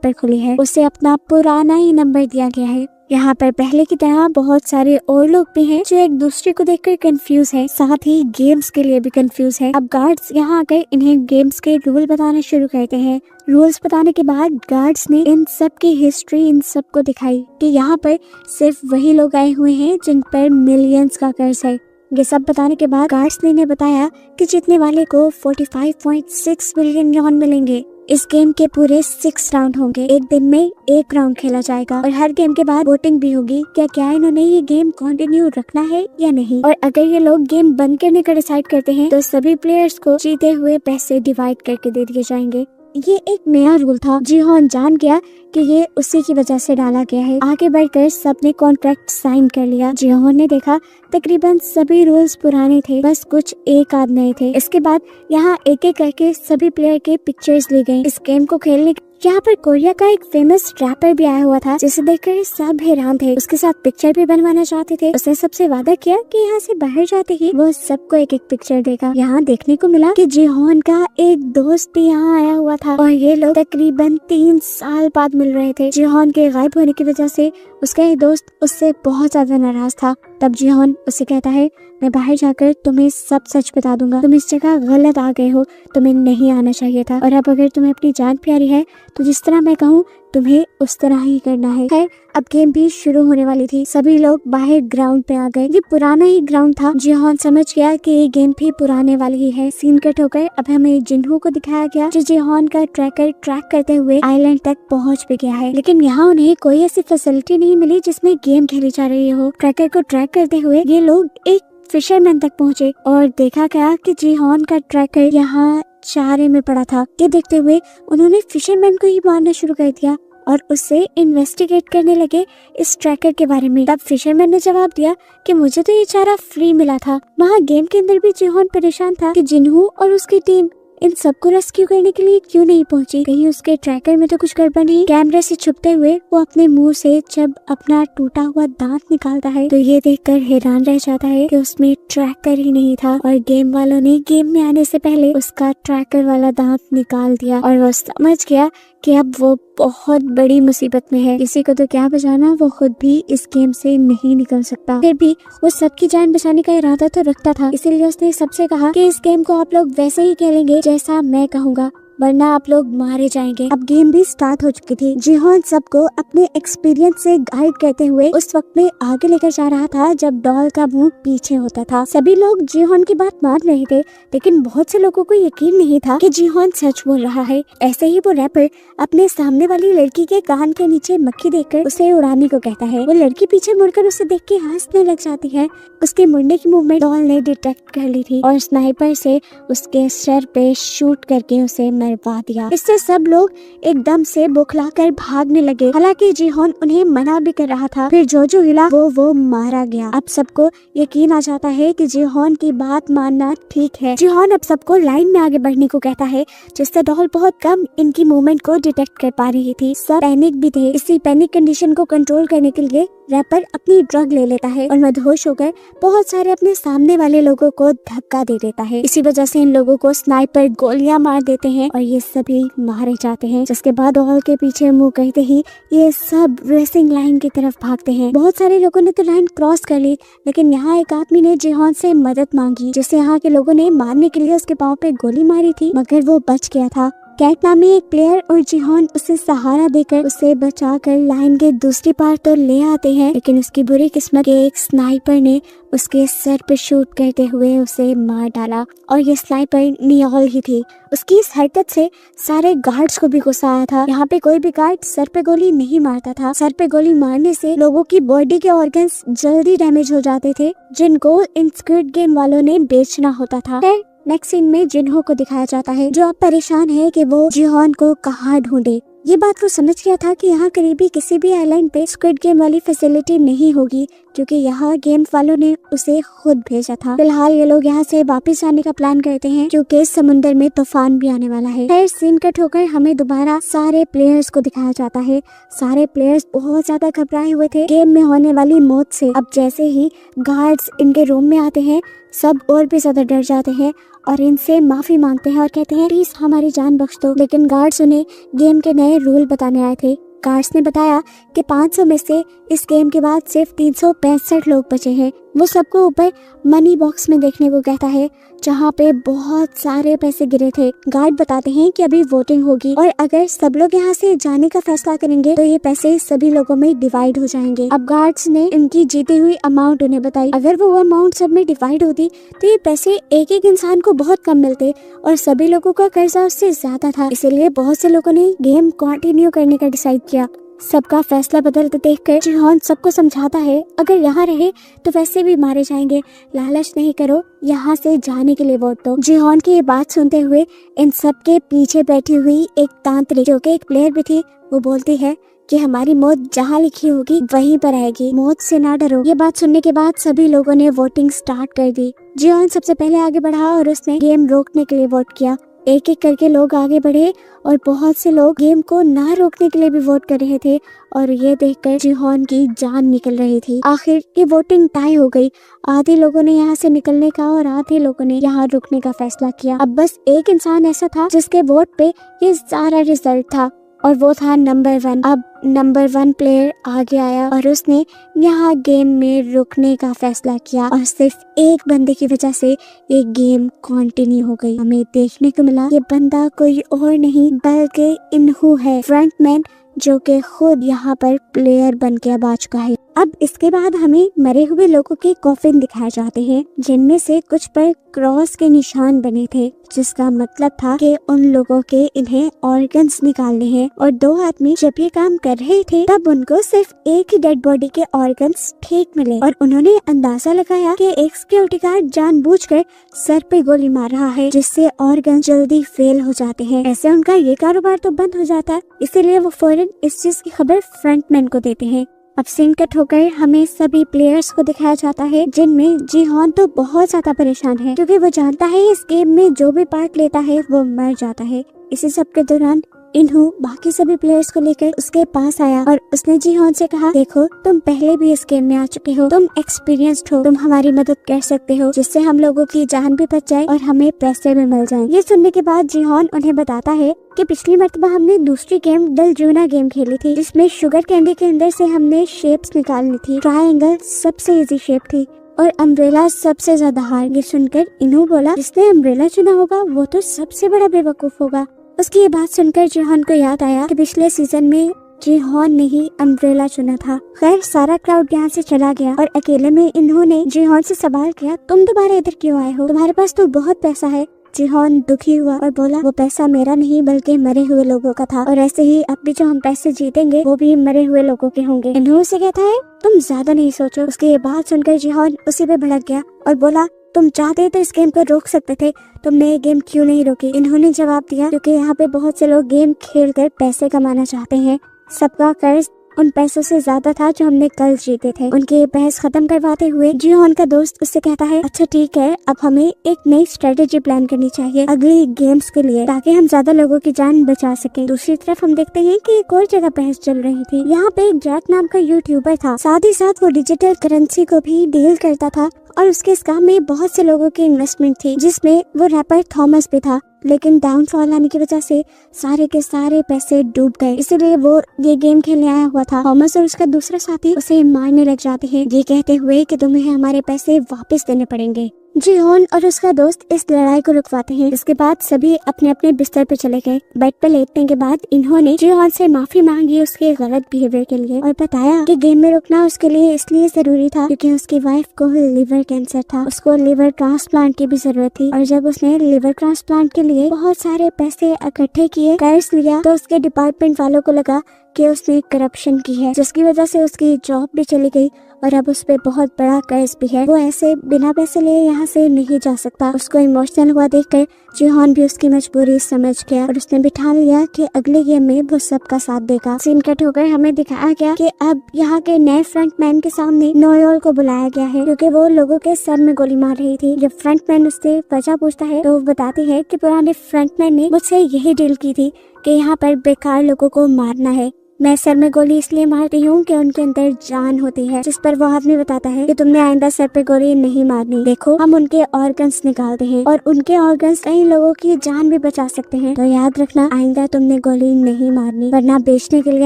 पर खुली है। उसे अपना पुराना ही नंबर दिया गया है। यहाँ पर पहले की तरह बहुत सारे और लोग भी हैं जो एक दूसरे को देखकर कंफ्यूज है, साथ ही गेम्स के लिए भी कंफ्यूज है। अब गार्ड्स यहाँ आकर इन्हें गेम्स के रूल बताना शुरू करते हैं। रूल्स बताने के बाद गार्ड्स ने इन सब की हिस्ट्री इन सब को दिखाई कि यहाँ पर सिर्फ वही लोग आए हुए हैं जिन पर मिलियंस का कर्ज है। ये सब बताने के बाद गार्ड्स ने इन्हें बताया कि जीतने वाले को 45.6 बिलियन यॉन मिलेंगे। इस गेम के पूरे 6 राउंड होंगे। एक दिन में 1 राउंड खेला जाएगा और हर गेम के बाद वोटिंग भी होगी क्या इन्होंने ये गेम कंटिन्यू रखना है या नहीं। और अगर ये लोग गेम बंद करने का डिसाइड करते हैं तो सभी प्लेयर्स को जीते हुए पैसे डिवाइड करके दे दिए जाएंगे। ये एक नया रूल था। जिहोन जान गया कि ये उसी की वजह से डाला गया है। आगे बढ़कर सबने कॉन्ट्रैक्ट साइन कर लिया। जिहोन ने देखा तकरीबन सभी रूल्स पुराने थे, बस कुछ एक आध नए थे। इसके बाद यहाँ एक एक करके सभी प्लेयर के पिक्चर्स ली गई। इस गेम को खेलने यहाँ पर कोरिया का एक फेमस रैपर भी आया हुआ था जिसे देखकर सब हैरान थे। उसके साथ पिक्चर भी बनवाना चाहते थे। उसने सबसे वादा किया कि यहाँ से बाहर जाते ही वो सबको एक एक पिक्चर देगा। यहाँ देखने को मिला कि जिहोन का एक दोस्त भी यहाँ आया हुआ था और ये लोग तकरीबन 3 साल बाद मिल रहे थे। जिहोन के गायब होने की वजह से उसका एक दोस्त उससे बहुत ज्यादा नाराज था। तब जिहोन उसे कहता है मैं बाहर जाकर तुम्हें सब सच बता दूंगा। तुम इस जगह गलत आ गए हो, तुम्हें नहीं आना चाहिए था। और अब अगर तुम्हें अपनी जान प्यारी है तो जिस तरह मैं कहूँ तुम्हें उस तरह ही करना है। खैर अब गेम भी शुरू होने वाली थी। सभी लोग बाहर ग्राउंड पे आ गए। ये पुराना ही ग्राउंड था। जिहोन समझ गया कि ये गेम भी पुराने वाली ही है। सीन कट होकर अब हमें जिन्हू को दिखाया गया जो जिहोन का ट्रैकर ट्रैक करते हुए आइलैंड तक पहुंच भी गया है। लेकिन यहाँ उन्हें कोई ऐसी फैसिलिटी नहीं मिली जिसमें गेम खेली जा रही हो। ट्रैकर को ट्रैक करते हुए ये लोग एक फिशरमैन तक पहुंचे और देखा गया कि जिहोन का ट्रैकर यहाँ चारे में पड़ा था। ये देखते हुए उन्होंने फिशरमैन को ही मारना शुरू कर दिया और उससे इन्वेस्टिगेट करने लगे इस ट्रैकर के बारे में। तब फिशरमैन ने जवाब दिया कि मुझे तो ये चारा फ्री मिला था। वहाँ गेम के अंदर भी जिहोन परेशान था कि जिन्हू और उसकी टीम इन सबको रेस्क्यू करने के लिए क्यों नहीं पहुंची। कहीं उसके ट्रैकर में तो कुछ गड़बड़ नहीं। कैमरे से छुपते हुए वो अपने मुंह से जब अपना टूटा हुआ दांत निकालता है तो ये देखकर हैरान रह जाता है कि उसमें ट्रैकर ही नहीं था और गेम वालों ने गेम में आने से पहले उसका ट्रैकर वाला दांत निकाल दिया। और वो समझ गया कि अब वो बहुत बड़ी मुसीबत में है। किसी को तो क्या बचाना, वो खुद भी इस गेम से नहीं निकल सकता। फिर भी वो सबकी जान बचाने का इरादा तो रखता था, इसीलिए उसने सबसे कहा कि इस गेम को आप लोग वैसे ही खेलेंगे जैसा मैं कहूँगा, वरना आप लोग मारे जाएंगे। अब गेम भी स्टार्ट हो चुकी थी। जिहोन सबको अपने एक्सपीरियंस से गाइड करते हुए उस वक्त में आगे लेकर जा रहा था जब डॉल का मुंह पीछे होता था। सभी लोग जिहोन की बात मान रहे थे, लेकिन बहुत से लोगों को यकीन नहीं था कि जिहोन सच बोल रहा है। ऐसे ही वो रैपर अपने सामने वाली लड़की के कान के नीचे मक्खी देखकर उसे उड़ाने को कहता है। वो लड़की पीछे मुड़कर उसे देख के हंसने लग जाती है। उसके मुड़ने की मूवमेंट डॉल ने डिटेक्ट कर ली थी और स्नाइपर से उसके सर पे शूट करके उसे मरवा दिया। इससे सब लोग एकदम से बौखलाकर भागने लगे। हालांकि जिहोन उन्हें मना भी कर रहा था। फिर जो हिला वो मारा गया। अब सबको यकीन आ जाता है कि जिहोन की बात मानना ठीक है। जिहोन अब सबको लाइन में आगे बढ़ने को कहता है, जिससे डॉल बहुत कम इनकी मूवमेंट को डिटेक्ट कर पा रही थी। सब पैनिक भी थे। इसी पैनिक कंडीशन को कंट्रोल करने के लिए रैपर अपनी ड्रग ले लेता है और मदहोश होकर बहुत सारे अपने सामने वाले लोगों को धक्का दे देता है। इसी वजह से इन लोगों को स्नाइपर गोलियां मार देते हैं और ये सभी मारे जाते हैं। जिसके बाद डॉल के पीछे मुंह करते ही ये सब रेसिंग लाइन की तरफ भागते हैं। बहुत सारे लोगों ने तो लाइन क्रॉस कर ली, लेकिन यहाँ एक आदमी ने जिहोन से मदद मांगी, जिसे यहाँ के लोगों ने मारने के लिए उसके पाँव पे गोली मारी थी, मगर वो बच गया था कैट नामी एक प्लेयर और जिहोन उसे सहारा देकर उसे बचाकर लाइन के दूसरी पार तो ले आते हैं, लेकिन उसकी बुरी किस्मत के एक स्नाइपर ने उसके सर पे शूट करते हुए उसे मार डाला और ये स्नाइपर नियोल ही थी। उसकी इस हरकत से सारे गार्ड्स को भी गुस्सा आया था। यहाँ पे कोई भी गार्ड सर पे गोली नहीं मारता था। सर पे गोली मारने से लोगों की बॉडी के ऑर्गन्स जल्दी डैमेज हो जाते थे, जिनको इन स्क्विड गेम वालों ने बेचना होता था। नेक्स्ट सीन में जिन्हो को दिखाया जाता है, जो अब परेशान है कि वो जिहोन को कहाँ ढूंढे। ये बात वो समझ गया था कि यहाँ करीबी किसी भी आइलैंड पे स्क्विड गेम वाली फैसिलिटी नहीं होगी, क्योंकि यहाँ गेम वालों ने उसे खुद भेजा था। फिलहाल ये लोग यहाँ से वापस जाने का प्लान करते हैं, क्योंकि समुद्र में तूफान भी आने वाला है। फिर सीन कट होकर हमें दोबारा सारे प्लेयर्स को दिखाया जाता है। सारे प्लेयर्स बहुत ज्यादा घबराए हुए थे गेम में होने वाली मौत से। अब जैसे ही गार्ड्स इनके रूम में आते हैं, सब और भी ज्यादा डर जाते हैं और इनसे माफी मांगते हैं और कहते हैं प्लीज हमारी जान बख्श दो। लेकिन गार्ड्स उन्हें गेम के नए रूल बताने आए थे। गार्ड्स ने बताया कि 500 में से इस गेम के बाद सिर्फ 365 लोग बचे हैं। वो सबको ऊपर मनी बॉक्स में देखने को कहता है, जहाँ पे बहुत सारे पैसे गिरे थे। गार्ड बताते हैं कि अभी वोटिंग होगी और अगर सब लोग यहाँ से जाने का फैसला करेंगे तो ये पैसे सभी लोगों में डिवाइड हो जाएंगे। अब गार्ड्स ने इनकी जीती हुई अमाउंट उन्हें बताई। अगर वो अमाउंट सब में डिवाइड होती तो ये पैसे एक एक इंसान को बहुत कम मिलते और सभी लोगों का कर्जा उससे ज्यादा था। इसीलिए बहुत से लोगों ने गेम कंटिन्यू करने का डिसाइड किया। सबका फैसला बदलते देखकर जिहोन सबको समझाता है, अगर यहाँ रहे तो वैसे भी मारे जाएंगे, लालच नहीं करो, यहाँ से जाने के लिए वोट दो। जिहोन की ये बात सुनते हुए इन सब के पीछे बैठी हुई एक तांत्रिक, जो कि एक प्लेयर भी थी, वो बोलती है कि हमारी मौत जहाँ लिखी होगी वहीं पर आएगी, मौत से ना डरो। ये बात सुनने के बाद सभी लोगों ने वोटिंग स्टार्ट कर दी। जिहोन सबसे पहले आगे बढ़ा और उसने गेम रोकने के लिए वोट किया। एक एक करके लोग आगे बढ़े और बहुत से लोग गेम को ना रोकने के लिए भी वोट कर रहे थे और ये देखकर जिहोन की जान निकल रही थी। आखिर ये वोटिंग टाई हो गई। आधे लोगों ने यहाँ से निकलने का और आधे लोगों ने यहाँ रुकने का फैसला किया। अब बस एक इंसान ऐसा था जिसके वोट पे ये सारा रिजल्ट था और वो था नंबर 1। अब नंबर 1 प्लेयर आगे आया और उसने यहाँ गेम में रुकने का फैसला किया और सिर्फ एक बंदे की वजह से ये गेम कंटिन्यू हो गई। हमें देखने को मिला ये बंदा कोई और नहीं बल्कि इन्हू है, फ्रंटमैन, जो कि खुद यहाँ पर प्लेयर बन के अब आ चुका है। अब इसके बाद हमें मरे हुए लोगों के कॉफिन दिखाए जाते हैं, जिनमें से कुछ पर क्रॉस के निशान बने थे, जिसका मतलब था कि उन लोगों के इन्हें ऑर्गन्स निकालने हैं। और 2 आदमी जब ये काम कर रहे थे तब उनको सिर्फ एक ही डेड बॉडी के ऑर्गन्स ठीक मिले और उन्होंने अंदाजा लगाया कि एक सिक्योरिटी गार्ड जानबूझकर सर पे गोली मार रहा है, जिससे ऑर्गन जल्दी फेल हो जाते हैं। ऐसे उनका ये कारोबार तो बंद हो जाता है, इसीलिए वो फौरन इस चीज की खबर फ्रंटमैन को देते हैं। अब सीन कट होकर हमें सभी प्लेयर्स को दिखाया जाता है, जिनमें जिहोन तो बहुत ज्यादा परेशान है, क्योंकि वो जानता है इस गेम में जो भी पार्ट लेता है वो मर जाता है। इसी सब के दौरान इन्हू बाकी सभी प्लेयर्स को लेकर उसके पास आया और उसने जिहोन से कहा, देखो तुम पहले भी इस गेम में आ चुके हो, तुम एक्सपीरियंस्ड हो, तुम हमारी मदद कर सकते हो, जिससे हम लोगों की जान भी बच जाए और हमें पैसे भी मिल जाएं। ये सुनने के बाद जिहोन उन्हें बताता है कि पिछली मर्तबा हमने दूसरी गेम डलजूना गेम खेली थी, जिसमें शुगर कैंडी के अंदर से हमने शेप्स निकालनी थी। ट्रायंगल सबसे इजी शेप थी और अम्ब्रेला सबसे ज्यादा हार्ड। ये सुनकर इन्हू बोला, जिसने अम्ब्रेला चुना होगा वो तो सबसे बड़ा बेवकूफ होगा। उसकी ये बात सुनकर जिहोन को याद आया कि पिछले सीजन में जिहोन ने ही अम्ब्रेला चुना था। खैर सारा क्राउड यहाँ से चला गया और अकेले में इन्होंने जिहोन से सवाल किया, तुम दोबारा इधर क्यों आए हो? तुम्हारे पास तो बहुत पैसा है। जिहोन दुखी हुआ और बोला, वो पैसा मेरा नहीं बल्कि मरे हुए लोगों का था और ऐसे ही अब भी जो हम पैसे जीतेंगे वो भी मरे हुए लोगों के होंगे। इन्हों से कहता है, तुम ज्यादा नहीं सोचो। उसकी ये बात सुनकर जिहोन उसी पे भड़क गया और बोला, तुम चाहते तो इस गेम को रोक सकते थे, तुमने ये गेम क्यों नहीं रोकी? इन्होंने जवाब दिया, क्योंकि यहाँ पे बहुत से लोग गेम खेलकर पैसे कमाना चाहते हैं। सबका कर्ज उन पैसों से ज्यादा था जो हमने कल जीते थे। उनके बहस खत्म करवाते हुए जिहोन का दोस्त उससे कहता है, अच्छा ठीक है, अब हमें एक नई स्ट्रेटेजी प्लान करनी चाहिए अगली गेम्स के लिए, ताकि हम ज्यादा लोगों की जान बचा सकें। दूसरी तरफ हम देखते हैं कि एक और जगह बहस चल रही थी। यहाँ पे एक जैक नाम का यूट्यूबर था, साथ ही साथ वो डिजिटल करेंसी को भी डील करता था और उसके इस काम में बहुत से लोगों की इन्वेस्टमेंट थी, जिसमें वो रैपर थॉमस भी था। लेकिन डाउनफॉल आने की वजह से सारे के सारे पैसे डूब गए, इसीलिए वो ये गेम खेलने आया हुआ था। थॉमस और उसका दूसरा साथी उसे मारने लग जाते हैं, ये कहते हुए कि तुम्हें हमारे पैसे वापस देने पड़ेंगे। जीहोन और उसका दोस्त इस लड़ाई को रुकवाते हैं। इसके बाद सभी अपने अपने बिस्तर पे चले गए। बेड पे लेटने के बाद इन्होंने जीहोन से माफी मांगी उसके गलत बिहेवियर के लिए और बताया कि गेम में रुकना उसके लिए इसलिए जरूरी था क्योंकि उसकी वाइफ को लिवर कैंसर था, उसको लिवर ट्रांसप्लांट की भी जरूरत थी। और जब उसने लिवर ट्रांसप्लांट के लिए बहुत सारे पैसे इकट्ठे किए, कर्ज लिया, तो उसके डिपार्टमेंट वालों को लगा कि उसने करप्शन की है, जिसकी वजह से उसकी जॉब भी चली गई और अब उस पे बहुत बड़ा कर्ज भी है। वो ऐसे बिना पैसे लिए यहाँ से नहीं जा सकता। उसको इमोशनल हुआ देखकर जीहोन भी उसकी मजबूरी समझ गया और उसने भी ठान लिया कि अगले गेम में वो सबका साथ देगा। सीन कट होकर हमें दिखाया गया कि अब यहाँ के नए फ्रंटमैन के सामने नोयोल को बुलाया गया है क्योंकि वो लोगों के सर में गोली मार रही थी। जब फ्रंटमैन उससे वजह पूछता है तो वो बताती है कि पुराने फ्रंटमैन ने मुझसे यही डील की थी कि यहाँ पर बेकार लोगों को मारना है। मैं सर में गोली इसलिए मारती हूँ कि उनके अंदर जान होती है। जिस पर वो आदमी बताता है कि तुमने आइंदा सर पे गोली नहीं मारनी, देखो हम उनके ऑर्गन्स निकालते हैं और उनके ऑर्गन्स कई लोगों की जान भी बचा सकते हैं, तो याद रखना आइंदा तुमने गोली नहीं मारनी, वरना बेचने के लिए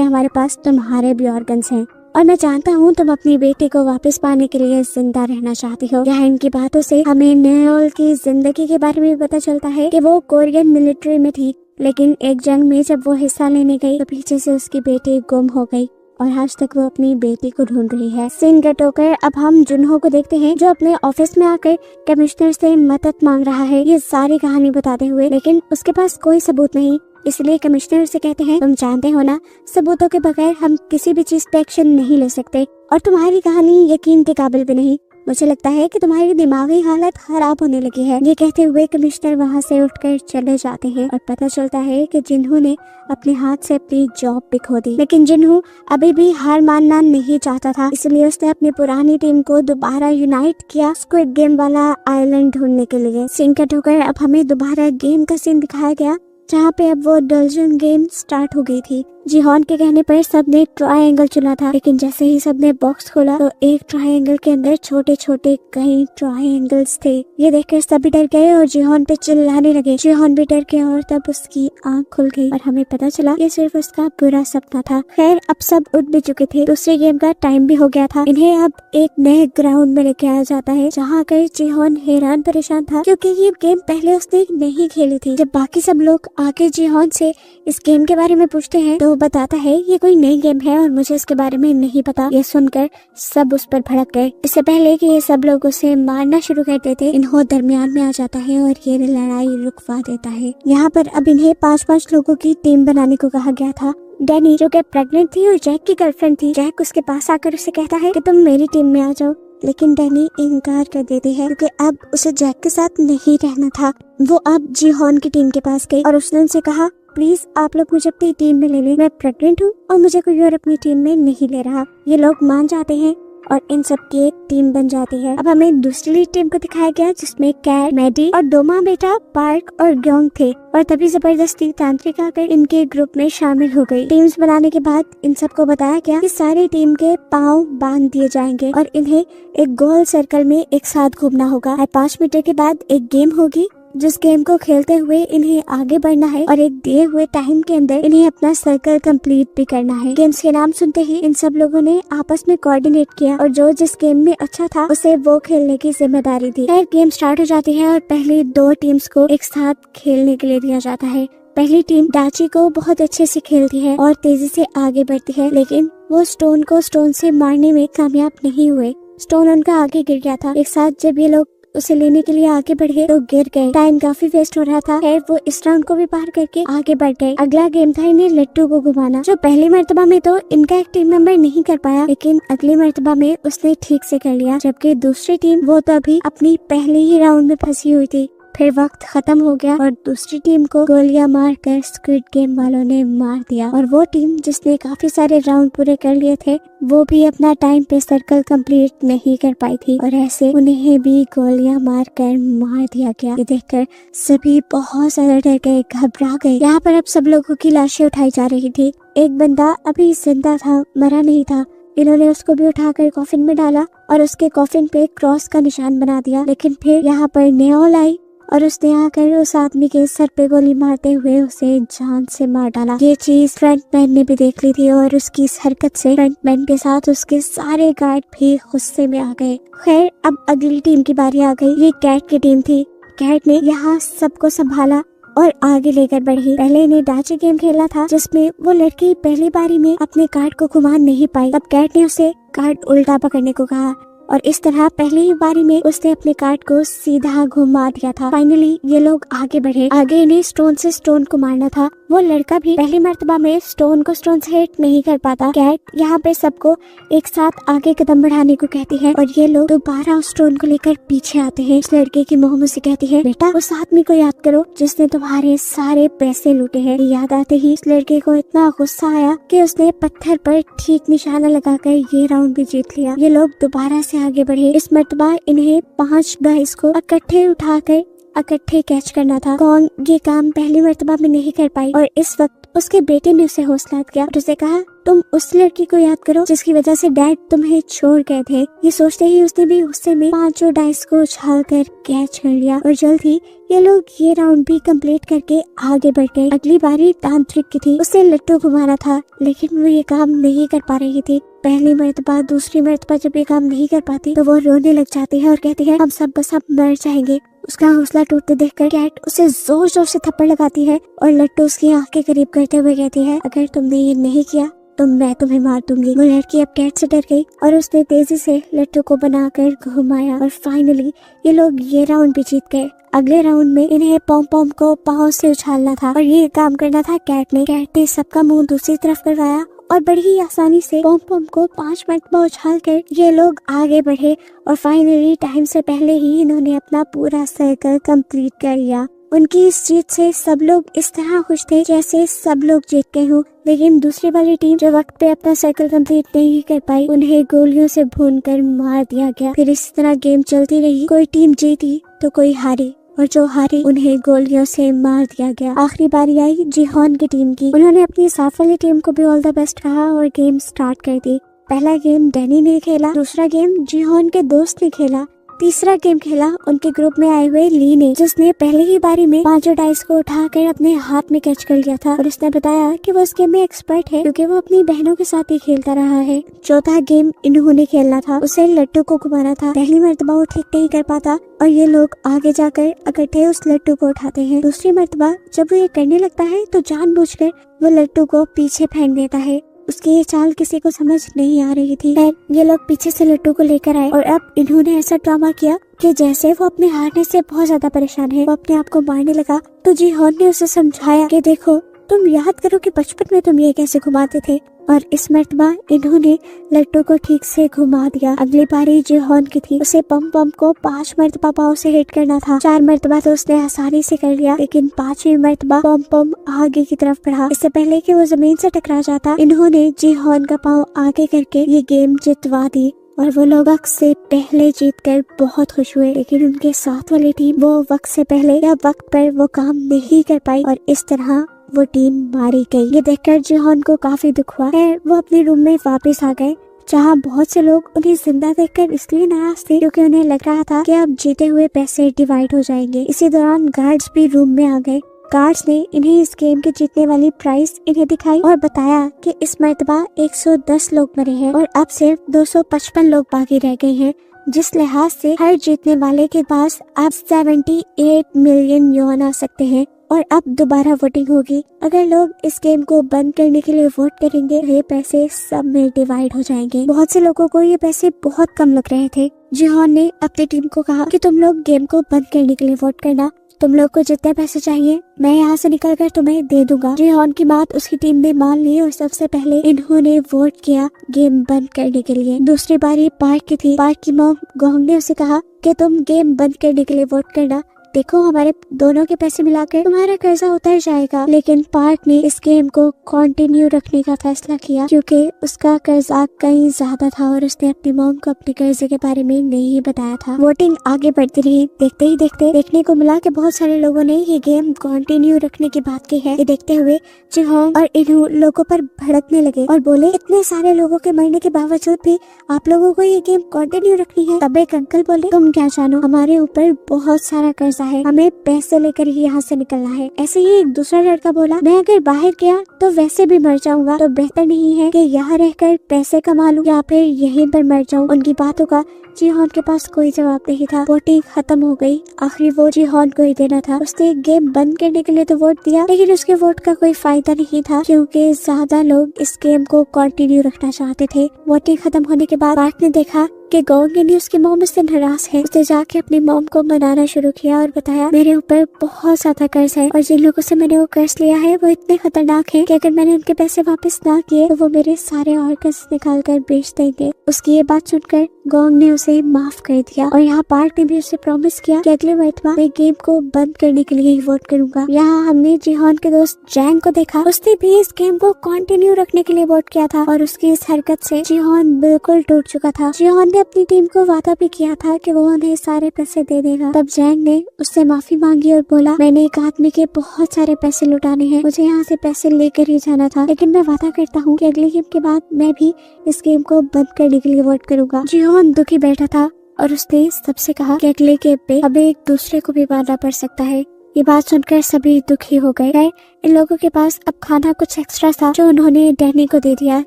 हमारे पास तुम्हारे भी ऑर्गन्स हैं। और मैं जानता हूँ तुम अपनी बेटी को वापस पाने के लिए जिंदा रहना चाहती हो। यहाँ इनकी बातों से हमें नोयोल की जिंदगी के बारे में भी पता चलता है कि वो कोरियन मिलिट्री में थी, लेकिन एक जंग में जब वो हिस्सा लेने गई तो पीछे से उसकी बेटी गुम हो गई और आज तक वो अपनी बेटी को ढूंढ रही है। सीन कट होकर अब हम जुनहो को देखते हैं जो अपने ऑफिस में आकर कमिश्नर से मदद मांग रहा है ये सारी कहानी बताते हुए, लेकिन उसके पास कोई सबूत नहीं। इसलिए कमिश्नर से कहते हैं तुम जानते हो ना, सबूतों के बगैर हम किसी भी चीज पे एक्शन नहीं ले सकते और तुम्हारी कहानी यकीन के काबिल भी नहीं। मुझे लगता है कि तुम्हारी दिमागी हालत खराब होने लगी है। ये कहते हुए कमिश्नर वहाँ से उठकर चले जाते हैं और पता चलता है कि जिन्हो ने अपने हाथ से अपनी जॉब भी खो दी, लेकिन जिन्हो अभी भी हार मानना नहीं चाहता था, इसलिए उसने अपनी पुरानी टीम को दोबारा यूनाइट किया स्क्विड गेम वाला आइलैंड ढूंढने के लिए। सीन कट होकर अब हमें दोबारा गेम का सीन दिखाया गया जहाँ पे अब वो डल्जन गेम स्टार्ट हो गई थी। जीहोन के कहने पर सबने ट्रायंगल चुना था, लेकिन जैसे ही सबने बॉक्स खोला तो एक ट्रायंगल के अंदर छोटे छोटे कई ट्रायंगल्स थे। ये देखकर सभी डर गए और जीहोन पे चिल्लाने लगे। जीहोन भी डर गया और तब उसकी आंख खुल गई और हमें पता चला ये सिर्फ उसका बुरा सपना था। खैर अब सब उठ भी चुके थे, दूसरे गेम का टाइम भी हो गया था। इन्हें अब एक नए ग्राउंड में लेके आया जाता है जहाँ कर जीहोन हैरान परेशान था क्योंकि ये गेम पहले उसने नहीं खेली थी। जब बाकी सब लोग आके जीहोन से इस गेम के बारे में पूछते हैं तो वो बताता है ये कोई नई गेम है और मुझे इसके बारे में नहीं पता। ये सुनकर सब उस पर भड़क गए। इससे पहले कि ये सब लोग उसे मारना शुरू कर देते, इन्हों दरमियान में आ जाता है और ये लड़ाई रुकवा देता है। यहाँ पर अब इन्हें 5-5 लोगों की टीम बनाने को कहा गया था। डैनी जो कि प्रेग्नेंट थी और जैक की गर्लफ्रेंड थी, जैक उसके पास आकर उसे कहता है कि तुम मेरी टीम में आ जाओ, लेकिन डैनी इनकार कर देती है क्योंकि अब उसे जैक के साथ नहीं रहना था। वो अब जीहोन की टीम के पास गई और उसने उनसे कहा प्लीज आप लोग मुझे अपनी टीम में ले लें, मैं प्रेग्नेंट हूँ और मुझे कोई और अपनी टीम में नहीं ले रहा। ये लोग मान जाते हैं और इन सब की एक टीम बन जाती है। अब हमें दूसरी टीम को दिखाया गया जिसमें कैट, मैडी और डोमा बेटा, पार्क और ग्योंग थे और तभी जबरदस्ती तांत्रिक आकर इनके ग्रुप में शामिल हो गई। टीम्स बनाने के बाद इन सबको बताया गया कि सारी टीम के पाँव बांध दिए जाएंगे और इन्हें एक गोल सर्कल में एक साथ घूमना होगा। 5 मीटर के बाद एक गेम होगी जिस गेम को खेलते हुए इन्हें आगे बढ़ना है और एक दिए हुए टाइम के अंदर इन्हें अपना सर्कल कंप्लीट भी करना है। गेम्स के नाम सुनते ही इन सब लोगों ने आपस में कोऑर्डिनेट किया और जो जिस गेम में अच्छा था उसे वो खेलने की जिम्मेदारी दी। फिर गेम स्टार्ट हो जाती है और पहली 2 टीम्स को एक साथ खेलने के लिए दिया जाता है। पहली टीम डाची को बहुत अच्छे से खेलती है और तेजी से आगे बढ़ती है, लेकिन वो स्टोन को स्टोन से मारने में कामयाब नहीं हुए। स्टोन उनका आगे गिर गया था। एक साथ जब ये लोग उसे लेने के लिए आगे बढ़ गए तो गिर गए। टाइम काफी वेस्ट हो रहा था। खैर वो इस राउंड को भी पार करके आगे बढ़ गए। अगला गेम था इन्हें लट्टू को घुमाना, जो पहली मर्तबा में तो इनका एक टीम मेंबर नहीं कर पाया, लेकिन अगली मर्तबा में उसने ठीक से कर लिया। जबकि दूसरी टीम वो तो अभी अपनी पहले ही राउंड में फंसी हुई थी। फिर वक्त खत्म हो गया और दूसरी टीम को गोलियां मारकर स्क्विड गेम वालों ने मार दिया और वो टीम जिसने काफी सारे राउंड पूरे कर लिए थे वो भी अपना टाइम पे सर्कल कंप्लीट नहीं कर पाई थी और ऐसे उन्हें भी गोलियां मारकर मार दिया गया। ये देखकर सभी बहुत ज्यादा डर गए, घबरा गए। यहाँ पर अब सब लोगों की लाशें उठाई जा रही थी। एक बंदा अभी जिंदा था, मरा नहीं था। इन्होंने उसको भी उठाकर कॉफिन में डाला और उसके कॉफिन पे क्रॉस का निशान बना दिया। लेकिन फिर यहाँ पर नोयोल आई और उसने आकर उस आदमी के सर पे गोली मारते हुए उसे जान से मार डाला। ये चीज फ्रंटमैन ने भी देख ली थी और उसकी इस हरकत से फ्रंटमैन के साथ उसके सारे गार्ड भी गुस्से में आ गए। खैर अब अगली टीम की बारी आ गई। ये कैट की टीम थी। कैट ने यहाँ सबको संभाला और आगे लेकर बढ़ी। पहले इन्हें डाचे गेम खेलना था जिसमें वो लड़की पहली बारी में अपने कार्ड को घुमा नहीं पाई। तब कैट ने उसे कार्ड उल्टा पकड़ने को कहा और इस तरह पहली ही बारी में उसने अपने कार्ड को सीधा घुमा दिया था। फाइनली ये लोग आगे बढ़े। आगे इन्हें स्टोन से स्टोन को मारना था। वो लड़का भी पहली मर्तबा में स्टोन को स्टोन से हिट नहीं कर पाता। कैट यहाँ पे सबको एक साथ आगे कदम बढ़ाने को कहती है और ये लोग दोबारा उस स्टोन को लेकर पीछे आते हैं। इस लड़के की मोह मुझसे कहती है, बेटा उस आदमी को याद करो जिसने तुम्हारे सारे पैसे लूटे हैं। याद आते ही इस लड़के को इतना गुस्सा आया कि उसने पत्थर पर ठीक निशाना लगाकर ये राउंड भी जीत लिया। ये लोग दोबारा से आगे बढ़े। इस मर्तबा इन्हें 5 गाइस को इकट्ठे उठाकर इकट्ठे कैच करना था। कॉन्ग ये काम पहली मर्तबा में नहीं कर पाई और इस वक्त उसके बेटे ने उसे हौसला दिया और उसे कहा, तुम उस लड़की को याद करो जिसकी वजह से डैड तुम्हें छोड़ गए थे। ये सोचते ही उसने भी गुस्से में 5 डाइस को उछालकर कैच कर लिया और जल्द ही ये लोग ये राउंड भी कंप्लीट करके आगे बढ़ गए। अगली बारी तांत्रिक की थी। उसे लट्टू घुमाना था लेकिन वो ये काम नहीं कर पा रही थी। पहली मर्तबा दूसरी मर्तबा जब ये काम नहीं कर पाती तो वो रोने लग जाती है और कहती है, हम सब बस अब मर जाएंगे। उसका हौसला टूटते देखकर कैट उसे जोर जोर से थप्पड़ लगाती है और लट्टू उसकी आंख के करीब करते हुए कहती है, अगर तुमने ये नहीं किया तो मैं तुम्हें मार दूंगी। वो लड़की अब कैट से डर गई और उसने तेजी से लट्टू को बनाकर घुमाया और फाइनली ये लोग ये राउंड भी जीत गए। अगले राउंड में इन्हें पॉम पॉम को पाँव से उछालना था और ये काम करना था कैट ने। कैट ने सबका मुंह दूसरी तरफ करवाया और बड़ी ही आसानी से पॉम पॉम को 5 मरतबा उछाल कर ये लोग आगे बढ़े और फाइनली टाइम से पहले ही इन्होंने अपना पूरा सर्कल कंप्लीट कर लिया। उनकी इस जीत से सब लोग इस तरह खुश थे जैसे सब लोग जीत गए हों। लेकिन दूसरी वाली टीम जो वक्त पे अपना सर्कल कंप्लीट नहीं कर पाई, उन्हें गोलियों से भूनकर मार दिया गया। फिर इसी तरह गेम चलती रही। कोई टीम जीती तो कोई हारी और जो हारी उन्हें गोलियों से मार दिया गया। आखिरी बारी आई जिहोन की टीम की। उन्होंने अपनी साथ वाली टीम को भी ऑल द बेस्ट कहा और गेम स्टार्ट कर दी। पहला गेम डैनी ने खेला, दूसरा गेम जिहोन के दोस्त ने खेला, तीसरा गेम खेला उनके ग्रुप में आए हुए ली ने, जिसने पहले ही बारी में 5 डाइस को उठाकर अपने हाथ में कैच कर लिया था और उसने बताया कि वो इस गेम में एक्सपर्ट है क्योंकि वो अपनी बहनों के साथ ही खेलता रहा है। चौथा गेम इन्होंने खेलना था, उसे लट्टू को घुमाना था। पहली मर्तबा वो ठीक नहीं कर पाता और ये लोग आगे जाकर इकट्ठे उस लट्टू को उठाते हैं। दूसरी मर्तबा जब वो ये करने लगता है तो जानबूझकर वो लट्टू को पीछे फेंक देता है। उसकी ये चाल किसी को समझ नहीं आ रही थी। ये लोग पीछे से लट्टू को लेकर आए और अब इन्होंने ऐसा ड्रामा किया कि जैसे वो अपने हारने से बहुत ज्यादा परेशान है, वो अपने आप को मारने लगा। तो जिहोन ने उसे समझाया कि देखो तुम याद करो कि बचपन में तुम ये कैसे घुमाते थे, और इस मर्तबा इन्होंने लट्टू को ठीक से घुमा दिया। अगली बारी जिहोन की थी। उसे पम पम को 5 मर्तबा पाँव से हिट करना था। 4 मर्तबा तो उसने आसानी से कर लिया, लेकिन 5वीं मर्तबा पम पम आगे की तरफ बढ़ा। इससे पहले कि वो जमीन से टकरा जाता, इन्होंने जिहोन का पाँव आगे करके ये गेम जितवा दी और वो लोग वक्त से पहले जीतकर बहुत खुश हुए। लेकिन उनके साथ वाली टीम वो वक्त से पहले या वक्त पर वो काम नहीं कर पाई और इस तरह वो टीम मारी गई। ये देखकर जिहोन को काफी दुख हुआ है। वो अपने रूम में वापस आ गए, जहाँ बहुत से लोग उन्हें जिंदा देखकर इसलिए नाराज थे क्योंकि उन्हें लग रहा था कि अब जीते हुए पैसे डिवाइड हो जाएंगे। इसी दौरान गार्ड्स भी रूम में आ गए। गार्ड्स ने इन्हें इस गेम के जीतने वाली प्राइस इन्हें दिखाई और बताया कि इस मर्तबा 110 लोग मरे हैं और अब सिर्फ 255 लोग बाकी रह गए हैं, जिस लिहाज से हर जीतने वाले के पास अब 78 मिलियन युआन आ सकते हैं और अब दोबारा वोटिंग होगी। अगर लोग इस गेम को बंद करने के लिए वोट करेंगे, ये पैसे सब में डिवाइड हो जाएंगे। बहुत से लोगों को ये पैसे बहुत कम लग रहे थे। जिहोन ने अपनी टीम को कहा कि तुम लोग गेम को बंद करने के लिए वोट करना, तुम लोग को जितने पैसे चाहिए मैं यहाँ से निकल कर तुम्हें दे दूंगा। जिहोन की बात उसकी टीम ने मान ली और सबसे पहले इन्होंने वोट किया गेम बंद करने के लिए। दूसरी बारी पार्क की थी। पार्क की मॉम गोंग ने उसे कहा कि तुम गेम बंद करने के लिए वोट करना, देखो हमारे दोनों के पैसे मिलाकर तुम्हारा कर्जा उतर जाएगा। लेकिन पार्क ने इस गेम को कंटिन्यू रखने का फैसला किया क्योंकि उसका कर्जा कहीं ज्यादा था और उसने अपनी मॉम को अपने कर्जे के बारे में नहीं बताया था। वोटिंग आगे बढ़ती रही। देखते ही देखते देखने को मिला कि बहुत सारे लोगों ने ये गेम कंटिन्यू रखने की बात की है। ये देखते हुए जिहोंग और इन लोगों पर भड़कने लगे और बोले, इतने सारे लोगों के मरने के बावजूद भी आप लोगों को ये गेम कंटिन्यू रखनी है। तब एक अंकल बोले, तुम क्या जानो, हमारे ऊपर बहुत सारा कर्जा भरोसा है, हमें पैसे लेकर ही यहाँ से निकलना है। ऐसे ही एक दूसरा लड़का बोला, मैं अगर बाहर गया तो वैसे भी मर जाऊंगा, तो बेहतर नहीं है कि यहाँ रहकर पैसे कमा लूं या फिर यहीं पर मर जाऊं। उनकी बातों का जीहॉन के पास कोई जवाब नहीं था। वोटिंग खत्म हो गई। आखिरी वोट जीहॉन को ही देना था। उसने गेम बंद करने के लिए तो वोट दिया, लेकिन उसके वोट का कोई फायदा नहीं था क्योंकि ज्यादा लोग इस गेम को कंटिन्यू रखना चाहते थे। वोटिंग खत्म होने के बाद पार्क ने देखा कि गोंग उसकी मॉम उससे नाराज है। उसने जाके अपनी मॉम को मनाना शुरू किया और बताया, मेरे ऊपर बहुत ज्यादा कर्ज है और जिन लोगों से मैंने वो कर्ज लिया है वो इतने खतरनाक है कि अगर मैंने उनके पैसे वापस ना किए तो वो मेरे सारे और कर्ज निकाल कर बेच देंगे। उसकी ये बात सुनकर गोंग ने उसे माफ कर दिया और यहाँ पार्क ने भी उसे प्रॉमिस किया कि अगले मरतबा मैं गेम को बंद करने के लिए ही वोट करूंगा। यहाँ हमने जीहॉन के दोस्त जैंग को देखा। उसने भी इस गेम को कंटिन्यू रखने के लिए वोट किया था और उसकी इस हरकत से जीहॉन बिल्कुल टूट चुका था। जीहॉन ने अपनी टीम को वादा भी किया था कि वो उन्हें सारे पैसे दे देगा। तब जैंग ने उससे माफी मांगी और बोला, मैंने एक आदमी के बहुत सारे पैसे लुटाने हैं, मुझे यहाँ से पैसे लेकर ही जाना था, लेकिन मैं वादा करता हूँ कि अगले गेम के बाद मैं भी इस गेम को बंद करने के लिए वोट करूंगा। जीहॉन दुखी बैठा था और उसने सबसे कहा कि अगले गेम पे हमें एक दूसरे को भी मारना पड़ सकता है। ये बात सुनकर सभी दुखी हो गए। इन लोगों के पास अब खाना कुछ एक्स्ट्रा था जो उन्होंने डैनी को दे दिया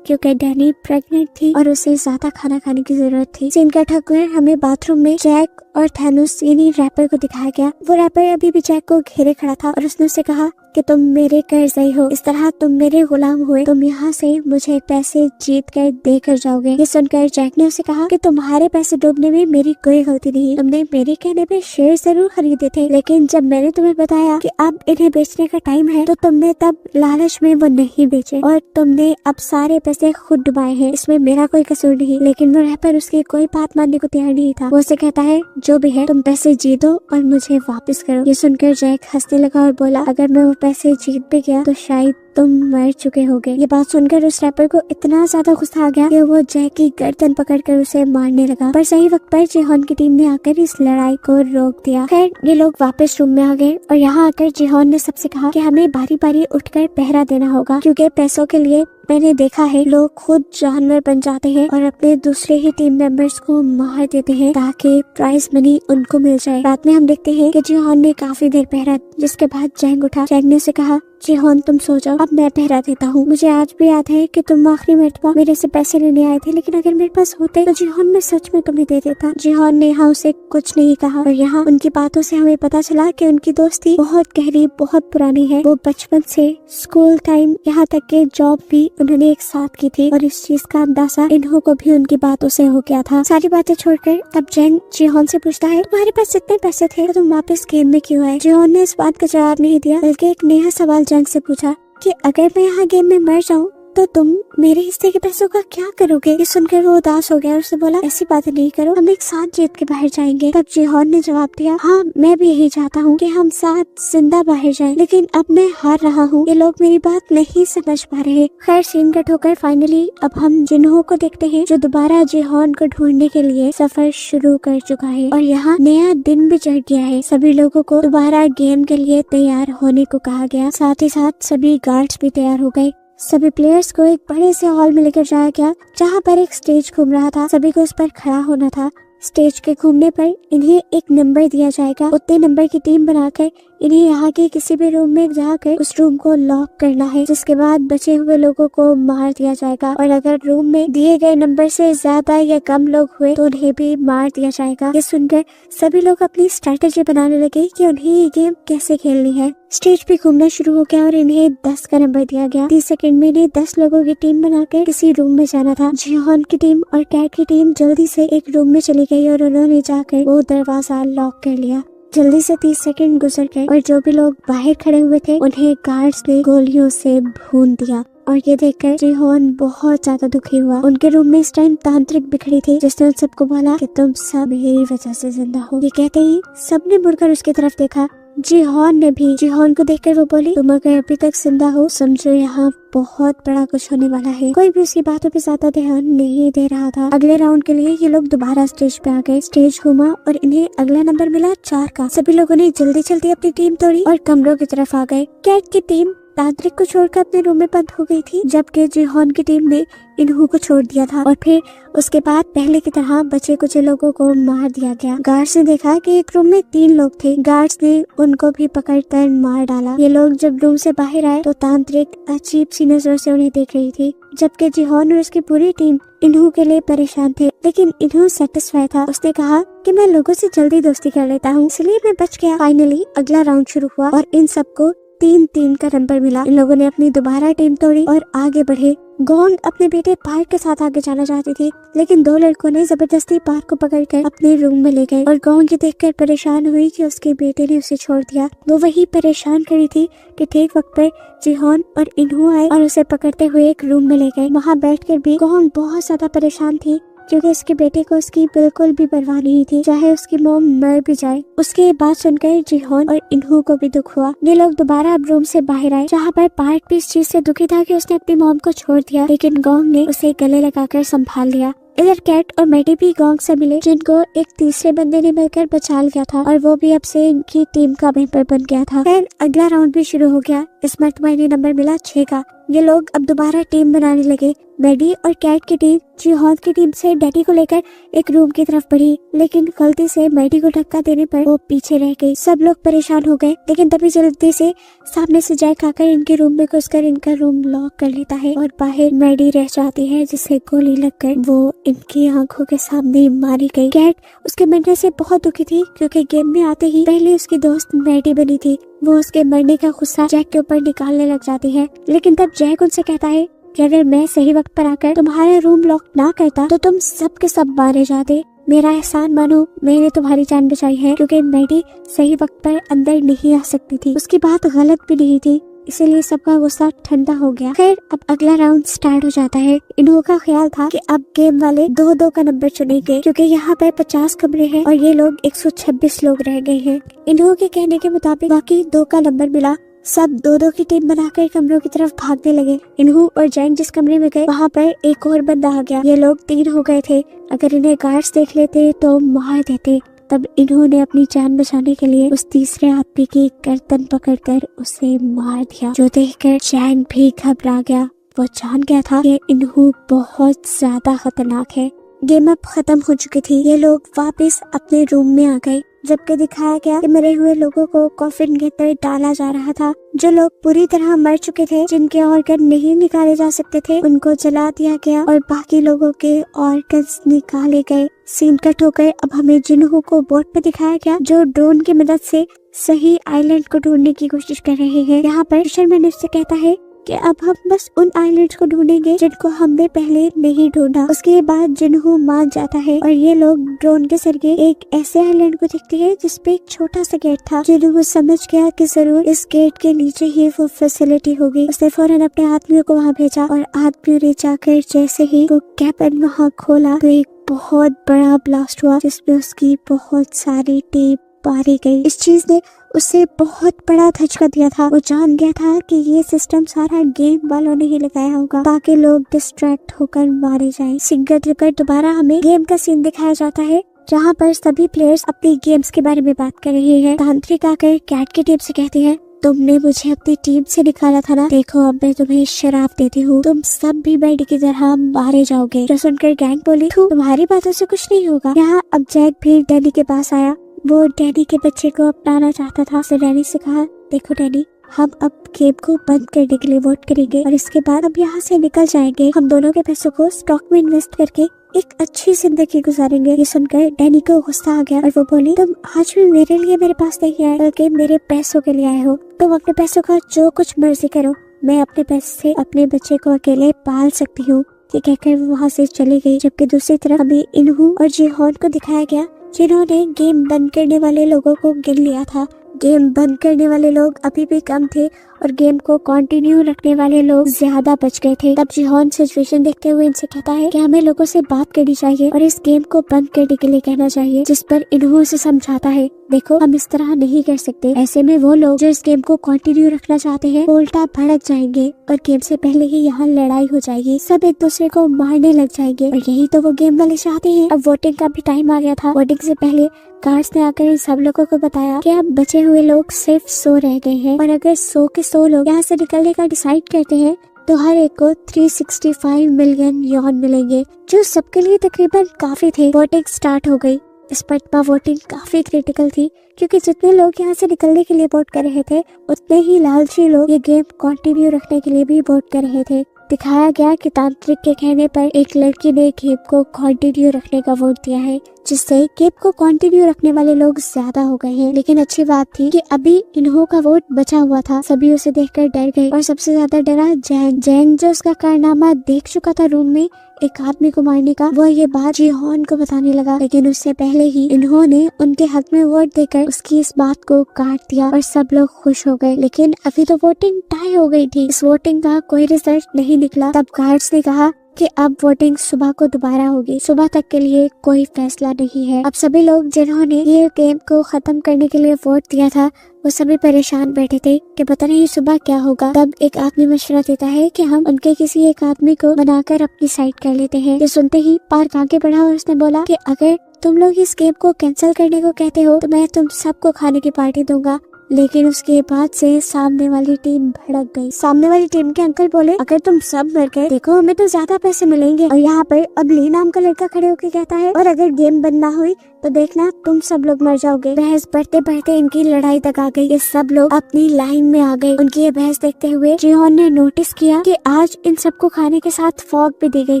क्योंकि डैनी प्रेग्नेंट थी और उसे ज्यादा खाना खाने की जरूरत थी। सीन कट होकर हमें बाथरूम में जैक और थैनोस यानी रैपर को दिखाया गया। वो रैपर अभी भी जैक को घेरे खड़ा था और उसने उसे कहा कि तुम मेरे कर्जदाई हो, इस तरह तुम मेरे गुलाम हुए, तुम यहाँ से मुझे पैसे जीत कर दे कर जाओगे। ये सुनकर जैक ने उसे कहा कि तुम्हारे पैसे डूबने में मेरी कोई गलती नहीं, तुमने मेरे कहने पे शेयर जरूर खरीदे थे, लेकिन जब मैंने तुम्हें बताया कि अब इन्हें बेचने का टाइम है तो तुमने तब लालच में वो नहीं बेचे और तुमने अब सारे पैसे खुद डुबाए हैं। इसमें मेरा कोई कसूर नहीं। लेकिन वो रैपर उसकी कोई बात मानने को तैयार नहीं था। वो उसे कहता है, जो भी है तुम पैसे जीतो और मुझे वापस करो। ये सुनकर जैक हंसने लगा और बोला, अगर मैं वो पैसे जीत भी गया तो शायद तुम मर चुके होगे। ये बात सुनकर उस रैपर को इतना ज्यादा गुस्सा आ गया कि वो जैक की गर्दन पकड़कर उसे मारने लगा, पर सही वक्त पर जीहॉन की टीम ने आकर इस लड़ाई को रोक दिया। खैर ये लोग वापस रूम में आ गए और यहाँ आकर जीहॉन ने सबसे कहा कि हमें बारी बारी उठकर पहरा देना होगा क्योंकि पैसों के लिए मैंने देखा है लोग खुद जानवर बन जाते हैं और अपने दूसरे ही टीम मेंबर्स को मार देते हैं ताकि प्राइज मनी उनको मिल जाए। रात में हम देखते हैं कि जीहॉन ने काफी देर पहरा, जिसके बाद जैंग उठा। जैंग ने उसे कहा, जीहॉन तुम सो जाओ, अब मैं पहरा देता हूँ। मुझे आज भी याद है कि तुम आखिरी मरतबा मेरे से पैसे लेने आए थे, लेकिन अगर मेरे पास होते तो जीहॉन मैं सच में तुम्हें दे देता। जीहॉन ने यहाँ उसे कुछ नहीं कहा और यहाँ उनकी बातों से हमें पता चला कि उनकी दोस्ती बहुत गहरी, बहुत पुरानी है। वो बचपन से स्कूल टाइम यहाँ तक के जॉब भी उन्होंने एक साथ की थी और इस चीज का अंदाजा इन्हों को भी उनकी बातों से हो गया था। सारी बातें छोड़कर तब जैंग जीहॉन से पूछता है, तुम्हारे पास जितने पैसे थे तो तुम वापस गेम में क्यों आए? जीहॉन ने इस बात का जवाब नहीं दिया बल्कि एक नया सवाल जैंग से पूछा कि अगर मैं यहाँ गेम में मर जाऊँ तो तुम मेरे हिस्से के पैसों का क्या करोगे? ये सुनकर वो उदास हो गया और उसने बोला, ऐसी बातें नहीं करो, हम एक साथ जीत के बाहर जाएंगे। तब जीहॉन ने जवाब दिया, हाँ मैं भी यही चाहता हूँ कि हम साथ जिंदा बाहर जाएं, लेकिन अब मैं हार रहा हूँ, ये लोग मेरी बात नहीं समझ पा रहे। खैर सीन कट होकर फाइनली अब हम जिन्हों को देखते हैं जो दोबारा जीहॉन को ढूंढने के लिए सफर शुरू कर चुका है और यहाँ नया दिन भी चढ़ गया है। सभी लोगों को दोबारा गेम के लिए तैयार होने को कहा गया, साथ ही साथ सभी गार्ड्स भी तैयार हो गए। सभी प्लेयर्स को एक बड़े से हॉल में लेकर जाया गया जहाँ पर एक स्टेज घूम रहा था। सभी को उस पर खड़ा होना था। स्टेज के घूमने पर इन्हें एक नंबर दिया जाएगा। उतने नंबर की टीम बनाकर इन्हें यहाँ के किसी भी रूम में जाकर उस रूम को लॉक करना है, जिसके बाद बचे हुए लोगों को मार दिया जाएगा और अगर रूम में दिए गए नंबर से ज्यादा या कम लोग हुए तो उन्हें भी मार दिया जाएगा। ये सुनकर सभी लोग अपनी स्ट्रेटेजी बनाने लगे कि उन्हें ये गेम कैसे खेलनी है। स्टेज पे घूमना शुरू हो गया और इन्हें 10 का नंबर दिया गया। 30 सेकंड में इन्हें 10 लोगों की टीम बनाकर किसी रूम में जाना था। जीहॉन की टीम और कैट की टीम जल्दी से एक रूम में चली गई और उन्होंने जाकर वो दरवाजा लॉक कर लिया। जल्दी से 30 सेकंड गुजर गए और जो भी लोग बाहर खड़े हुए थे उन्हें गार्ड्स ने गोलियों से भून दिया और ये देखकर जीहॉन बहुत ज्यादा दुखी हुआ। उनके रूम में इस टाइम तांत्रिक बिखरी थी जिसने उन सबको बोला कि तुम सब मेरी वजह से जिंदा हो। ये कहते ही सबने मुड़कर उसकी तरफ देखा। जीहॉन ने भी। जीहॉन को देखकर वो बोली, तुम अगर अभी तक जिंदा हो समझो यहाँ बहुत बड़ा कुछ होने वाला है। कोई भी उसकी बातों पे ज्यादा ध्यान नहीं दे रहा था। अगले राउंड के लिए ये लोग दोबारा स्टेज पे आ गए। स्टेज घूमा और इन्हें अगला नंबर मिला 4 का। सभी लोगों ने जल्दी जल्दी अपनी टीम तोड़ी और कमरों की तरफ आ गए। कैट की टीम तांत्रिक को छोड़कर अपने रूम में बंद हो गई थी, जबकि जिहोन की टीम ने इन्हू को छोड़ दिया था और फिर उसके बाद पहले की तरह बचे कुछ लोगों को मार दिया गया। गार्ड्स ने देखा कि एक रूम में 3 लोग थे। गार्ड्स ने उनको भी पकड़कर मार डाला। ये लोग जब रूम से बाहर आए तो तांत्रिक अजीब सी नजर से उन्हें देख रही थी, जबकि जिहोन और उसकी पूरी टीम इन्हू के लिए परेशान थे। लेकिन इन्हू सेटिस्फाई था। उसने कहा कि मैं लोगों से जल्दी दोस्ती कर लेता हूँ, इसलिए मैं बच गया। फाइनली अगला राउंड शुरू हुआ और इन सबको 3-3 का नंबर मिला। इन लोगों ने अपनी दोबारा टीम तोड़ी और आगे बढ़े। गोंग अपने बेटे पार्क के साथ आगे जाना चाहती थी, लेकिन 2 लड़कों ने जबरदस्ती पार्क को पकड़कर अपने रूम में ले गए और गोंग ये देखकर परेशान हुई कि उसके बेटे ने उसे छोड़ दिया। वो वही परेशान खड़ी थी कि ठीक वक्त पर जिहोन और इन्हू आए और उसे पकड़ते हुए एक रूम में ले गए। वहाँ बैठकर भी गोंग बहुत ज्यादा परेशान थी, क्योंकि उसके बेटे को उसकी बिल्कुल भी परवाह नहीं थी, चाहे उसकी मॉम मर भी जाए। उसकी बात सुनकर जिहोन और इन्हू को भी दुख हुआ। ये लोग दोबारा अब रूम से बाहर आए, जहाँ पर पार्क भी इस चीज से दुखी था कि उसने अपनी मॉम को छोड़ दिया, लेकिन गोंग ने उसे गले लगाकर संभाल लिया। इधर कैट और मैडी भी गोंग से मिले, जिनको एक तीसरे बंदे ने मिलकर बचा लिया था और वो भी अब से इनकी टीम का मेंबर बन गया था। फिर अगला राउंड भी शुरू हो गया। इस मरतबा इन्हें नंबर मिला 6 का। ये लोग अब दोबारा टीम बनाने लगे। मैडी और कैट की टीम जिहोन की टीम से डैडी को लेकर एक रूम की तरफ बढ़ी, लेकिन गलती से मैडी को धक्का देने पर वो पीछे रह गई। सब लोग परेशान हो गए, लेकिन तभी जल्दी से सामने से जैक आकर इनके रूम में घुसकर इनका रूम लॉक कर लेता है और बाहर मैडी रह जाती है, जिसे गोली लगकर वो इनकी आंखों के सामने मारी गई। कैट उसके मरने से बहुत दुखी थी, क्योंकि गेम में आते ही पहले उसकी दोस्त मैडी बनी थी। वो उसके मरने का गुस्सा जैक के ऊपर निकालने लग जाती है, लेकिन तब जैक उनसे कहता है कि अगर मैं सही वक्त पर आकर तुम्हारा रूम लॉक ना करता तो तुम सब के सब मारे जाते। मेरा एहसान मानो, मैंने तुम्हारी जान बचाई है, क्योंकि मैडी सही वक्त पर अंदर नहीं आ सकती थी। उसकी बात गलत भी नहीं थी, इसीलिए सबका गुस्सा ठंडा हो गया। फिर अब अगला राउंड स्टार्ट हो जाता है। इन्हों का ख्याल था कि अब गेम वाले 2-2 का नंबर चुनेंगे, क्योंकि यहाँ पर 50 कमरे हैं और ये लोग 126 लोग रह गए हैं। इन्हों के कहने के मुताबिक बाकी 2 का नंबर मिला। सब 2-2 की टीम बनाकर कमरों की तरफ भागने लगे। इन्हू और जैंग जिस कमरे में गए, वहाँ पर एक और बंदा आ गया। ये लोग 3 हो गए थे। अगर इन्हें गार्ड्स देख लेते तो मार देते। तब इन्होंने अपनी जान बचाने के लिए उस तीसरे आदमी की गर्दन पकड़कर उसे मार दिया, जो देखकर जैंग भी घबरा गया। वो जान गया था कि इन्हू बहुत ज्यादा खतरनाक है। गेम अब खत्म हो चुकी थी। ये लोग वापस अपने रूम में आ गए, जबकि दिखाया गया कि मरे हुए लोगों को कॉफिन के अंदर डाला जा रहा था। जो लोग पूरी तरह मर चुके थे, जिनके ऑर्गन नहीं निकाले जा सकते थे, उनको जला दिया गया और बाकी लोगों के ऑर्गन्स निकाले गए। सीन कट होकर अब हमें जिन्हू को बोट पे दिखाया गया, जो ड्रोन की मदद से सही आइलैंड को ढूंढने की कोशिश कर रहे हैं। यहाँ पर फिशरमैन उससे कहता है कि अब हम बस उन आइलैंड्स को ढूंढेंगे जिनको हमने पहले नहीं ढूंढा। उसके बाद जिन्हू मान जाता है और ये लोग ड्रोन के जरिए एक ऐसे आइलैंड को देखते हैं जिसपे एक छोटा सा गेट था। जिन्हू समझ गया कि जरूर इस गेट के नीचे ही वो फैसिलिटी होगी। उसने फौरन अपने आदमियों को वहाँ भेजा और आदमियों ने जाकर जैसे ही वो कैबिन वहाँ खोला तो एक बहुत बड़ा ब्लास्ट हुआ, जिसमें उसकी बहुत सारी टीम मारी गई। इस चीज ने उसे बहुत बड़ा धचका दिया था। वो जान गया था कि ये सिस्टम सारा गेम वालों ने ही लगाया होगा, ताकि लोग डिस्ट्रैक्ट होकर मारे जाएं। सिंगल ट्रिपर दोबारा हमें गेम का सीन दिखाया जाता है, जहाँ पर सभी प्लेयर्स अपनी गेम्स के बारे में बात कर रहे हैं। तांत्रिक आकर कैट की टीम से कहते हैं, तुमने मुझे अपनी टीम से निकाला था ना, देखो अब मैं तुम्हें शराब देती हूँ, तुम सब भी बेड की तरह मारे जाओगे। जो सुनकर गैंग बोली, तुम्हारी बातों से कुछ नहीं होगा। यहाँ अब जैक भी डैनी के पास आया। वो डैनी के बच्चे को अपनाना चाहता था। उसने डैनी से कहा, देखो डैनी, हम अब गेम को बंद करने के लिए वोट करेंगे और इसके बाद अब यहाँ से निकल जाएंगे। हम दोनों के पैसों को स्टॉक में इन्वेस्ट करके एक अच्छी जिंदगी गुजारेंगे। ये सुनकर डैनी को गुस्सा आ गया और वो बोली, तुम आज भी मेरे लिए मेरे पास नहीं आए, बल्कि मेरे पैसों के लिए आए हो। तुम अपने पैसों का जो कुछ मर्जी करो, मैं अपने पैसे से अपने बच्चे को अकेले पाल सकती हूँ। ये कहकर वो वहाँ से चली गई। जबकि दूसरी तरफ हमें इन्हू और जिहोन को दिखाया गया, जिन्होंने गेम बंद करने वाले लोगों को गिन लिया था। गेम बंद करने वाले लोग अभी भी कम थे और गेम को कंटिन्यू रखने वाले लोग ज्यादा बच गए थे। तब जिहोन सिचुएशन देखते हुए इनसे कहता है कि हमें लोगों से बात करनी चाहिए और इस गेम को बंद करने के लिए कहना चाहिए, जिस पर इन्हों से समझाता है, देखो हम इस तरह नहीं कर सकते। ऐसे में वो लोग जो इस गेम को कंटिन्यू रखना चाहते हैं वो उल्टा भड़क जाएंगे और गेम से पहले ही यहाँ लड़ाई हो जाएगी, सब एक दूसरे को मारने लग जाएंगे और यही तो वो गेम वाले चाहते हैं। अब वोटिंग का भी टाइम आ गया था। वोटिंग से पहले गार्ड्स ने आकर इन सब लोगों को बताया कि अब बचे हुए लोग सिर्फ 100 रह गए हैं और अगर 100 के 100 लोग यहाँ से निकलने का डिसाइड करते हैं तो हर एक को 365 मिलियन यॉन मिलेंगे, जो सबके लिए तकरीबन काफी थे। वोटिंग स्टार्ट हो गई। इस पर वोटिंग काफी क्रिटिकल थी क्योंकि जितने लोग यहाँ से निकलने के लिए वोट कर रहे थे उतने ही लालची लोग ये गेम कंटिन्यू रखने के लिए भी वोट कर रहे थे। दिखाया गया कि तांत्रिक के कहने पर एक लड़की ने गेम को कंटिन्यू रखने का वोट दिया है, जिससे गेम को कंटिन्यू रखने वाले लोग ज्यादा हो गए हैं। लेकिन अच्छी बात थी कि अभी इन्हों का वोट बचा हुआ था। सभी उसे देखकर डर गए और सबसे ज्यादा डरा जैंग जो उसका कारनामा देख चुका था रूम में एक आदमी को मारने का। वो ये बात जिहोन को बताने लगा, लेकिन उससे पहले ही इन्होंने उनके हक में वोट देकर उसकी इस बात को काट दिया और सब लोग खुश हो गए। लेकिन अभी तो वोटिंग टाई हो गई थी। इस वोटिंग का कोई रिजल्ट नहीं निकला। तब गार्ड्स ने कहा कि अब वोटिंग सुबह को दोबारा होगी। सुबह तक के लिए कोई फैसला नहीं है। अब सभी लोग जिन्होंने ये गेम को खत्म करने के लिए वोट दिया था वो सभी परेशान बैठे थे कि पता नहीं सुबह क्या होगा। तब एक आदमी मशवरा देता है कि हम उनके किसी एक आदमी को बनाकर अपनी साइड कर लेते हैं। ये सुनते ही पार्क आगे बढ़ा और उसने बोला कि अगर तुम लोग इस गेम को कैंसिल करने को कहते हो तो मैं तुम सबको खाने की पार्टी दूंगा। लेकिन उसके बाद से सामने वाली टीम भड़क गई। सामने वाली टीम के अंकल बोले, अगर तुम सब मर गए देखो हमें तो ज्यादा पैसे मिलेंगे। और यहाँ पर अब ली नाम का लड़का खड़े होकर कहता है, और अगर गेम बंद ना हुई तो देखना तुम सब लोग मर जाओगे। बहस बढ़ते बढ़ते इनकी लड़ाई तक आ गई। ये सब लोग अपनी लाइन में आ गए। उनकी ये बहस देखते हुए जिहोन ने नोटिस किया कि आज इन सबको खाने के साथ फॉग भी दी गई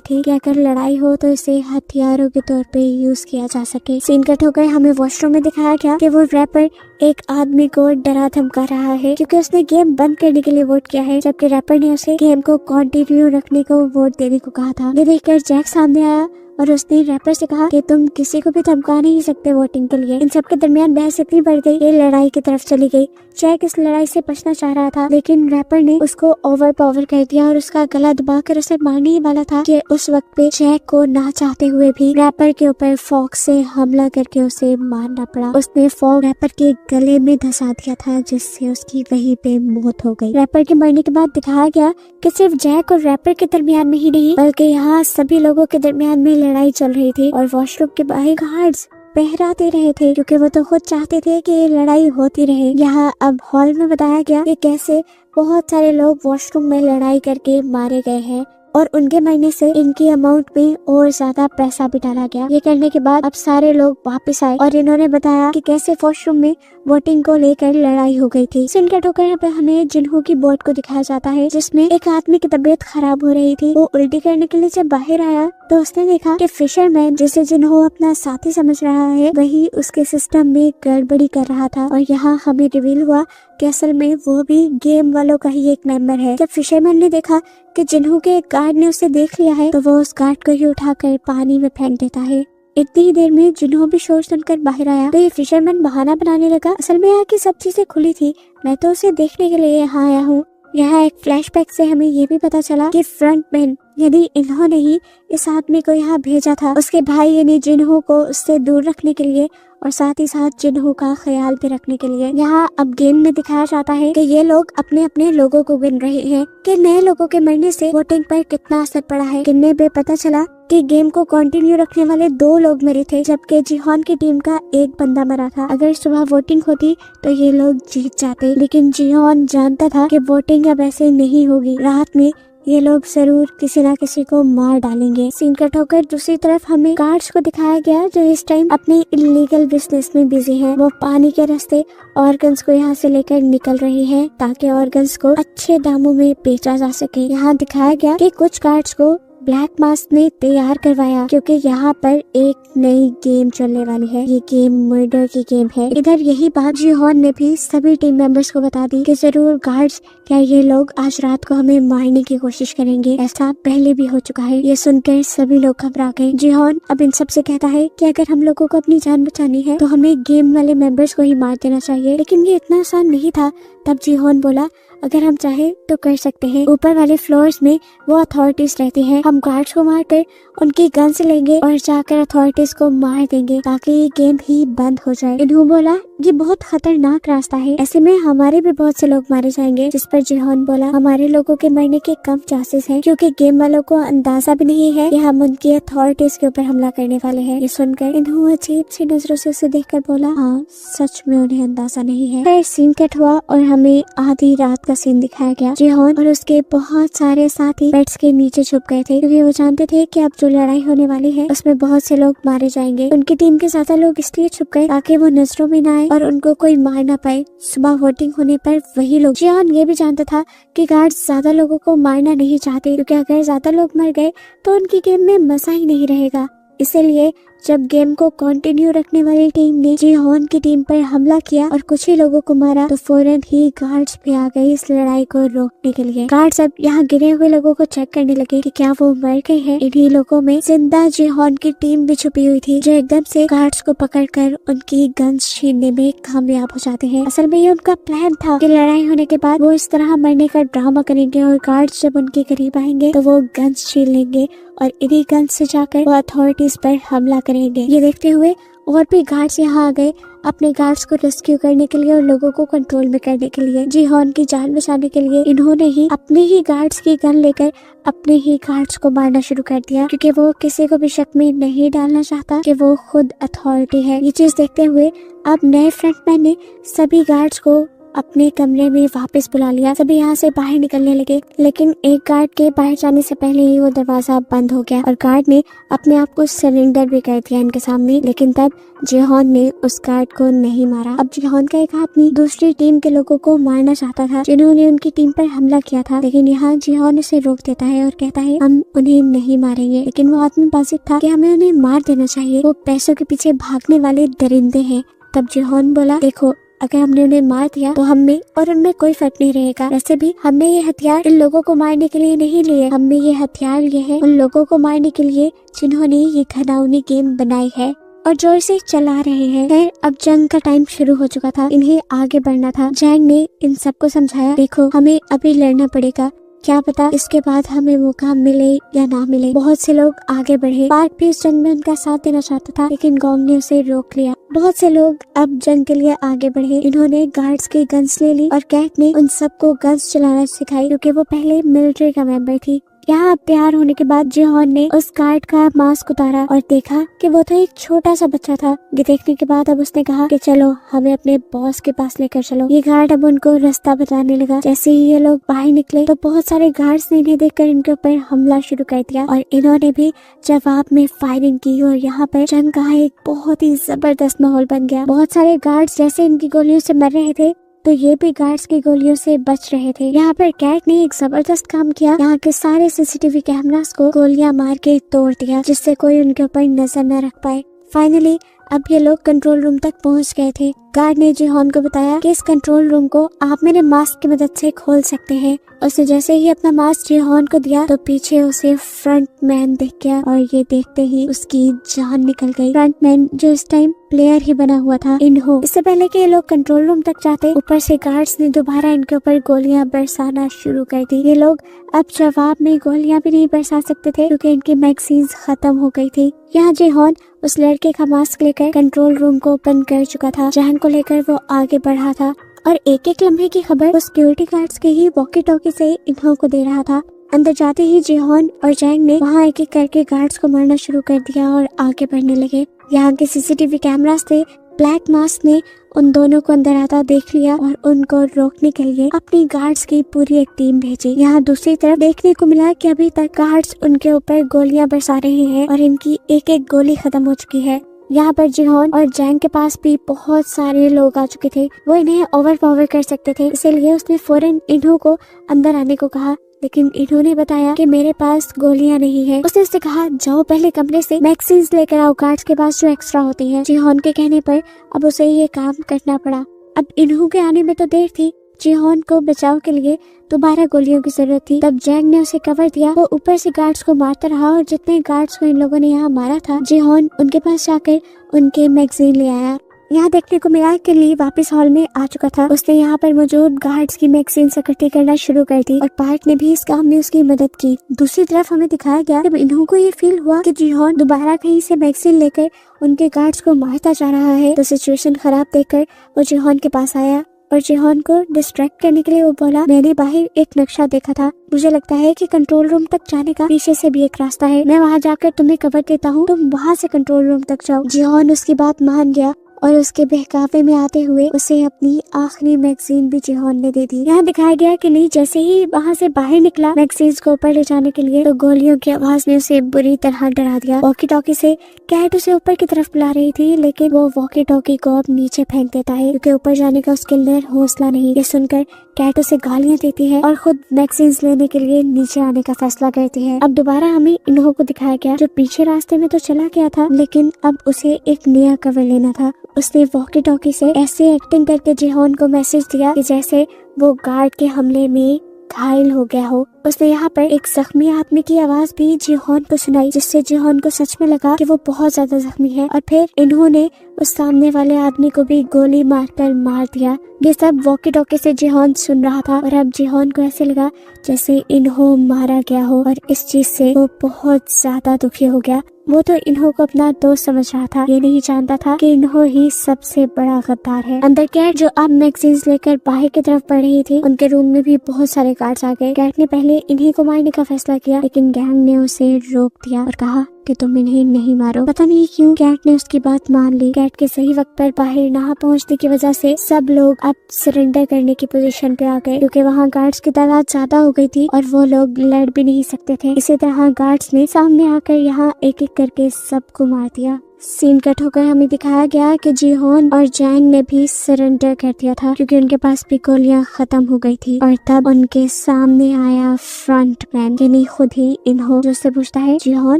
थी कि अगर लड़ाई हो तो इसे हथियारों के तौर पे यूज किया जा सके। सीन कट होकर हमें वॉशरूम में दिखाया गया कि वो रैपर एक आदमी को डरा धमका रहा है क्योंकि उसने गेम बंद करने के लिए वोट किया है, जबकि रैपर ने उसे गेम को कंटिन्यू रखने को वोट देने को कहा था। ये देखकर जैक सामने आया और उसने रैपर से कहा कि तुम किसी को भी धमका नहीं सकते वोटिंग के लिए। इन सब के दरमियान बहस इतनी बढ़ गई ये लड़ाई की तरफ चली गई। जैक इस लड़ाई से बचना चाह रहा था, लेकिन रैपर ने उसको ओवर पावर कर दिया और उसका गला दबाकर उसे मारने ही वाला था कि उस वक्त पे जैक को ना चाहते हुए भी रैपर के ऊपर फॉग से हमला करके उसे मारना पड़ा। उसने फॉग रैपर के गले में धंसा दिया था, जिससे उसकी वहीं पे मौत हो गई। रैपर के मरने के बाद दिखाया गया कि सिर्फ जैक और रैपर के दरमियान में ही नहीं बल्कि यहाँ सभी लोगों के दरमियान में लड़ाई चल रही थी और वॉशरूम के बाहर गार्ड्स पहराते रहे थे क्योंकि वो तो खुद चाहते थे कि ये लड़ाई होती रहे। यहाँ अब हॉल में बताया गया कि कैसे बहुत सारे लोग वॉशरूम में लड़ाई करके मारे गए हैं और उनके मरने से इनकी अमाउंट में और ज्यादा पैसा भी डाला गया। ये करने के बाद अब सारे लोग वापस आए और इन्होंने बताया कि कैसे वॉशरूम में वोटिंग को लेकर लड़ाई हो गई थी। सीन कट होकर यहाँ पे हमें जिन्हों की बोट को दिखाया जाता है जिसमें एक आदमी की तबीयत खराब हो रही थी। वो उल्टी करने के लिए जब बाहर आया तो उसने देखा कि फिशरमैन जिसे जिन्हों अपना साथी समझ रहा है वही उसके सिस्टम में गड़बड़ी कर रहा था। और यहाँ हमें रिवील हुआ कि असल में वो भी गेम वालों का ही एक मेंबर है। जब फिशरमैन ने देखा कि जिन्हों के एक गार्ड ने उसे देख लिया है तो वो उस गार्ड को ही उठाकर पानी में फेंक देता है। इतनी ही देर में जिन्हों भी शोर सुनकर बाहर आया तो ये फिशरमैन बहाना बनाने लगा, असल में यहाँ की सब चीजें खुली थी, मैं तो उसे देखने के लिए यहाँ आया हूँ। यहाँ एक फ्लैशबैक से हमें ये भी पता चला कि फ्रंटमैन यानी इन्होंने ही इस आदमी को यहाँ भेजा था उसके भाई यानी जिन्हों को उससे दूर रखने के लिए और साथ ही साथ जिन्हों का ख्याल भी रखने के लिए। यहाँ अब गेम में दिखाया जाता है कि ये लोग अपने अपने लोगों को गिन रहे हैं कि नए लोगों के मरने से वोटिंग पर कितना असर पड़ा है। गिनने पे पता चला कि गेम को कंटिन्यू रखने वाले 2 लोग मरे थे, जबकि जिहोन की टीम का एक बंदा मरा था। अगर सुबह वोटिंग होती तो ये लोग जीत जाते, लेकिन जिहोन जानता था कि वोटिंग अब ऐसे नहीं होगी। रात में ये लोग जरूर किसी ना किसी को मार डालेंगे। सीन कट होकर दूसरी तरफ हमें गार्ड्स को दिखाया गया जो इस टाइम अपने इलीगल बिजनेस में बिजी हैं। वो पानी के रास्ते ऑर्गन्स को यहाँ से लेकर निकल रही हैं ताकि ऑर्गन्स को अच्छे दामों में बेचा जा सके। यहाँ दिखाया गया कि कुछ गार्ड्स को ब्लैक मास्क ने तैयार करवाया क्योंकि यहाँ पर एक नई गेम चलने वाली है। ये गेम मर्डर की गेम है। इधर यही बात जिहोन ने भी सभी टीम मेंबर्स को बता दी कि जरूर गार्ड्स क्या ये लोग आज रात को हमें मारने की कोशिश करेंगे, ऐसा पहले भी हो चुका है। ये सुनकर सभी लोग घबरा गए। जिहोन अब इन सब से कहता है कि अगर हम लोगों को अपनी जान बचानी है तो हमें गेम वाले मेंबर्स को ही मार देना चाहिए, लेकिन ये इतना आसान नहीं था। तब जिहोन बोला, अगर हम चाहे तो कर सकते हैं। ऊपर वाले फ्लोर्स में वो अथॉरिटीज रहती हैं, हम गार्ड्स को मारकर उनकी गन्स लेंगे और जाकर अथॉरिटीज को मार देंगे ताकि ये गेम ही बंद हो जाए। इन्हों बोला, ये बहुत खतरनाक रास्ता है, ऐसे में हमारे भी बहुत से लोग मारे जाएंगे। जिस पर जिहान बोला, हमारे लोगों के मरने के कम चांसेस हैं, क्योंकि गेम वालों को अंदाजा भी नहीं है कि हम उनकी अथॉरिटीज के ऊपर हमला करने वाले हैं। ये सुनकर इन्हों अजीब सी नजरों से उसे देखकर बोला, हाँ सच में उन्हें अंदाजा नहीं है। फिर सीन कट हुआ और हमें आधी रात का सीन दिखाया गया। जिहान और उसके बहुत सारे साथी बेड्स के नीचे छुप गए थे, क्योंकि वो जानते थे कि अब जो लड़ाई होने वाली है उसमें बहुत से लोग मारे जाएंगे। उनकी टीम के ज्यादा लोग इसलिए छुप गए ताकि वो नजरों में ना आए और उनको कोई मार ना पाए। सुबह वोटिंग होने पर वही लोग, जिहान ये भी जानता था कि गार्ड्स ज्यादा लोगों को मारना नहीं चाहते, क्योंकि अगर ज्यादा लोग मर गए तो उनकी गेम में मजा ही नहीं रहेगा। इसलिए जब गेम को कंटिन्यू रखने वाली टीम ने जिहान की टीम पर हमला किया और कुछ ही लोगों को मारा, तो फौरन ही गार्ड्स भी आ गए इस लड़ाई को रोकने के लिए। गार्ड्स अब यहाँ गिरे हुए लोगों को चेक करने लगे कि क्या वो मर गए हैं। इन्हीं लोगों में जिंदा जिहान की टीम भी छुपी हुई थी, जो एकदम से गार्ड्स को पकड़कर उनकी गन्स छीनने में कामयाब हो जाते हैं। असल में ये उनका प्लान था कि लड़ाई होने के बाद वो इस तरह मरने का ड्रामा करेंगे और गार्ड्स जब उनके करीब आएंगे तो वो गन्स छीन लेंगे और इन्हीं गन से जाकर वो अथॉरिटीज पर हमला करेंगे। ये देखते हुए और भी गार्ड्स यहाँ आ गए अपने गार्ड्स को रेस्क्यू करने के लिए और लोगों को कंट्रोल में करने के लिए। जिहान की जान बचाने के लिए इन्होंने ही अपने ही गार्ड्स की गन लेकर अपने ही गार्ड्स को मारना शुरू कर दिया, क्योंकि वो किसी को भी शक में नहीं डालना चाहता कि वो खुद अथॉरिटी है। ये चीज देखते हुए अब नए फ्रंटमैन ने सभी गार्ड्स को अपने कमरे में वापस बुला लिया। सभी यहाँ से बाहर निकलने लगे, लेकिन एक गार्ड के बाहर जाने से पहले ही वो दरवाजा बंद हो गया और गार्ड ने अपने आप को सरेंडर भी कर दिया इनके सामने। लेकिन तब जिहान ने उस गार्ड को नहीं मारा। अब जिहान का एक आदमी दूसरी टीम के लोगों को मारना चाहता था जिन्होंने उनकी टीम पर हमला किया था, लेकिन यहाँ जिहान उसे रोक देता है और कहता है हम उन्हें नहीं मारेंगे। लेकिन वो आदमी बाजिद था कि हमें उन्हें मार देना चाहिए, वो पैसों के पीछे भागने वाले दरिंदे हैं। तब जिहान बोला, देखो अगर हमने उन्हें मार दिया तो हम में और उनमें कोई फर्क नहीं रहेगा। वैसे भी हमने ये हथियार इन लोगों को मारने के लिए नहीं लिए, हमने ये हथियार लिए हैं उन लोगों को मारने के लिए जिन्होंने ये घिनौनी गेम बनाई है और जो इसे चला रहे हैं। खैर अब जंग का टाइम शुरू हो चुका था, इन्हें आगे बढ़ना था। जैंग ने इन सबको समझाया, देखो हमें अभी लड़ना पड़ेगा, क्या पता इसके बाद हमें मौका मिले या ना मिले। बहुत से लोग आगे बढ़े। पार्क भी इस जंग में उनका साथ देना चाहता था, लेकिन गोंग ने उसे रोक लिया। बहुत से लोग अब जंग के लिए आगे बढ़े। इन्होंने गार्ड्स की गन्स ले ली और कैट ने उन सबको गन्स चलाना सिखाई, क्योंकि वो पहले मिलिट्री का मेंबर थी। यहाँ तैयार होने के बाद जिहान ने उस गार्ड का मास्क उतारा और देखा कि वो तो एक छोटा सा बच्चा था। ये देखने के बाद अब उसने कहा कि चलो हमें अपने बॉस के पास लेकर चलो। ये गार्ड अब उनको रास्ता बताने लगा। जैसे ही ये लोग बाहर निकले तो बहुत सारे गार्ड्स ने इन्हें देखकर इनके ऊपर हमला शुरू कर दिया और इन्होंने भी जवाब में फायरिंग की और यहाँ पर जंग का एक बहुत ही जबरदस्त माहौल बन गया। बहुत सारे गार्ड्स जैसे इनकी गोलियों से मर रहे थे तो ये भी गार्ड्स की गोलियों से बच रहे थे। यहाँ पर कैट ने एक जबरदस्त काम किया, यहाँ के सारे सीसीटीवी कैमरास को गोलियां मार के तोड़ दिया, जिससे कोई उनके ऊपर नजर न रख पाए। फाइनली अब ये लोग कंट्रोल रूम तक पहुंच गए थे। गार्ड ने जिहान को बताया कि इस कंट्रोल रूम को आप मेरे मास्क की मदद से खोल सकते हैं। उसने जैसे ही अपना मास्क जिहान को दिया तो पीछे उसे फ्रंट मैन दिख गया और ये देखते ही उसकी जान निकल गई। फ्रंट मैन जो इस टाइम प्लेयर ही बना हुआ था इन्हो। इससे पहले कि ये लोग कंट्रोल रूम तक जाते, ऊपर से गार्ड्स ने दोबारा इनके ऊपर गोलियां बरसाना शुरू कर दी। ये लोग अब जवाब में गोलियां भी नहीं बरसा सकते थे क्योंकि इनकी मैगजीन्स खत्म हो गई थी। यहाँ जिहान उस लड़के का मास्क लेकर कंट्रोल रूम को ओपन कर चुका था, जहां को लेकर वो आगे बढ़ा था और एक एक लम्हे की खबर वो सिक्योरिटी गार्ड्स के ही वॉकी टॉकी से इन्हों को दे रहा था। अंदर जाते ही जिहान और जैंग ने वहाँ एक एक करके गार्ड्स को मारना शुरू कर दिया और आगे बढ़ने लगे। यहाँ के सीसीटीवी कैमरास से ब्लैक मास्क ने उन दोनों को अंदर आता देख लिया और उनको रोकने के लिए अपनी गार्ड्स की पूरी एक टीम भेजी। यहाँ दूसरी तरफ देखने को मिला कि अभी तक गार्ड्स उनके ऊपर गोलियां बरसा रहे हैं और इनकी एक एक गोली खत्म हो चुकी है। यहाँ पर जिहान और जैंग के पास भी बहुत सारे लोग आ चुके थे, वो इन्हें ओवरपावर कर सकते थे, इसलिए उसने फौरन इन्हों को अंदर आने को कहा। लेकिन इन्होंने बताया कि मेरे पास गोलियां नहीं है। उसने उससे कहा जाओ पहले कमरे से मैगजीन्स लेकर आओ गार्ड्स के पास जो एक्स्ट्रा होती हैं। जिहान के कहने पर अब उसे ये काम करना पड़ा। अब इन्हों के आने में तो देर थी, जिहान को बचाव के लिए दोबारा गोलियों की जरूरत थी। तब जैंग ने उसे कवर दिया, वो ऊपर से गार्ड्स को मारता रहा और जितने गार्ड्स को इन लोगों ने यहाँ मारा था जिहान उनके पास जाकर उनके मैगजीन ले आया। यहाँ देखने को मिला कि ली वापस हॉल में आ चुका था। उसने यहाँ पर मौजूद गार्ड्स की मैगजीन्स इकट्ठी करना शुरू कर दी और पार्क ने भी इस काम में उसकी मदद की। दूसरी तरफ हमें दिखाया गया जब इन्हों को ये फील हुआ कि जिहोन दोबारा कहीं से मैगजीन लेकर उनके गार्ड्स को मारता जा रहा है, तो सिचुएशन खराब देखकर वो जिहोन के पास आया और जिहोन को डिस्ट्रैक्ट करने के लिए वो बोला, मैंने बाहर एक नक्शा देखा था, मुझे लगता है कि कंट्रोल रूम तक जाने का पीछे से भी एक रास्ता है, मैं वहाँ जाकर तुम्हें कवर देता हूँ, तुम वहाँ से कंट्रोल रूम तक जाओ। जिहोन उसकी बात मान गया और उसके बहकावे में आते हुए उसे अपनी आखिरी मैगजीन भी जिहोन ने दे दी। यहाँ दिखाया गया कि ली जैसे ही वहाँ से बाहर निकला मैगजीन्स को ऊपर ले जाने के लिए, तो गोलियों की आवाज ने उसे बुरी तरह डरा दिया। वॉकी टॉकी से कैट उसे ऊपर की तरफ बुला रही थी, लेकिन वो वॉकी टॉकी को अब नीचे फेंक देता है क्योंकि ऊपर जाने का उसके अंदर हौसला नहीं। ये सुनकर कैट उसे गालियां देती है और खुद मैगजीन्स लेने के लिए नीचे आने का फैसला करती है। अब दोबारा हमें इन्हों को दिखाया गया जो पीछे रास्ते में तो चला गया था, लेकिन अब उसे एक नया कवर लेना था। उसने वॉकी टॉकी से ऐसे एक्टिंग करके जिहोन को मैसेज दिया कि जैसे वो गार्ड के हमले में घायल हो गया हो। उसने यहाँ पर एक जख्मी आदमी की आवाज भी जिहोन को सुनाई, जिससे जिहोन को सच में लगा कि वो बहुत ज्यादा जख्मी है और फिर इन्होंने उस सामने वाले आदमी को भी गोली मारकर मार दिया। ये सब वॉकी टॉकी से जिहोन सुन रहा था और अब जिहोन को ऐसे लगा जैसे इन्हों मारा गया हो और इस चीज से वो बहुत ज्यादा दुखी हो गया। वो तो इन्हों को अपना दोस्त समझ रहा था, ये नहीं जानता था कि इन्हों ही सबसे बड़ा गद्दार है। अंदर कैट जो अब मैगजीन्स लेकर बाहर की तरफ बढ़ रही थी, उनके रूम में भी बहुत सारे गार्ड्स आ गए। कैट ने पहले इन्हीं को मारने का फैसला किया, लेकिन गैंग ने उसे रोक दिया और कहा कि तुम इन्हें नहीं मारो। पता नहीं क्यों कैट ने उसकी बात मान ली। कैट के सही वक्त पर बाहर ना पहुंचने की वजह से सब लोग अब सरेंडर करने की पोजीशन पे आ गए, क्योंकि वहाँ गार्ड्स की तादाद ज्यादा हो गई थी और वो लोग लड़ भी नहीं सकते थे। इसी तरह गार्ड्स ने सामने आकर यहाँ एक एक करके सबको मार दिया। सीन कट होकर हमें दिखाया गया कि जिहोन और जैंग ने भी सरेंडर कर दिया था क्योंकि उनके पास भी गोलियां खत्म हो गई थी। और तब उनके सामने आया फ्रंट मैन, यानी खुद ही इन्हों, जो उससे पूछता है, जिहोन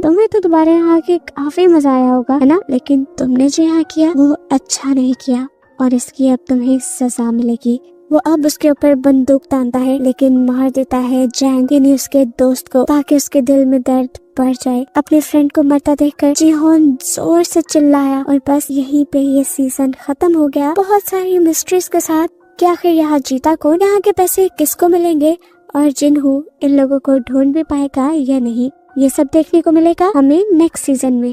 तुम्हें तो दोबारा यहाँ आके काफी मजा आया होगा है ना, लेकिन तुमने जो यहाँ किया वो अच्छा नहीं किया और इसकी अब तुम्हें सजा मिलेगी। वो अब उसके ऊपर बंदूक तानता है लेकिन मार देता है जैंग, यानी उसके दोस्त को, ताकि उसके दिल में दर्द बढ़ जाए। अपने फ्रेंड को मरता देखकर जिहोन जोर से चिल्लाया और बस यहीं पे ये सीजन खत्म हो गया, बहुत सारी मिस्ट्रीज के साथ कि आखिर यहाँ जीता कौन, यहाँ के पैसे किसको मिलेंगे और जिन्हों इन लोगों को ढूंढ भी पाएगा या नहीं। ये सब देखने को मिलेगा हमें नेक्स्ट सीजन में।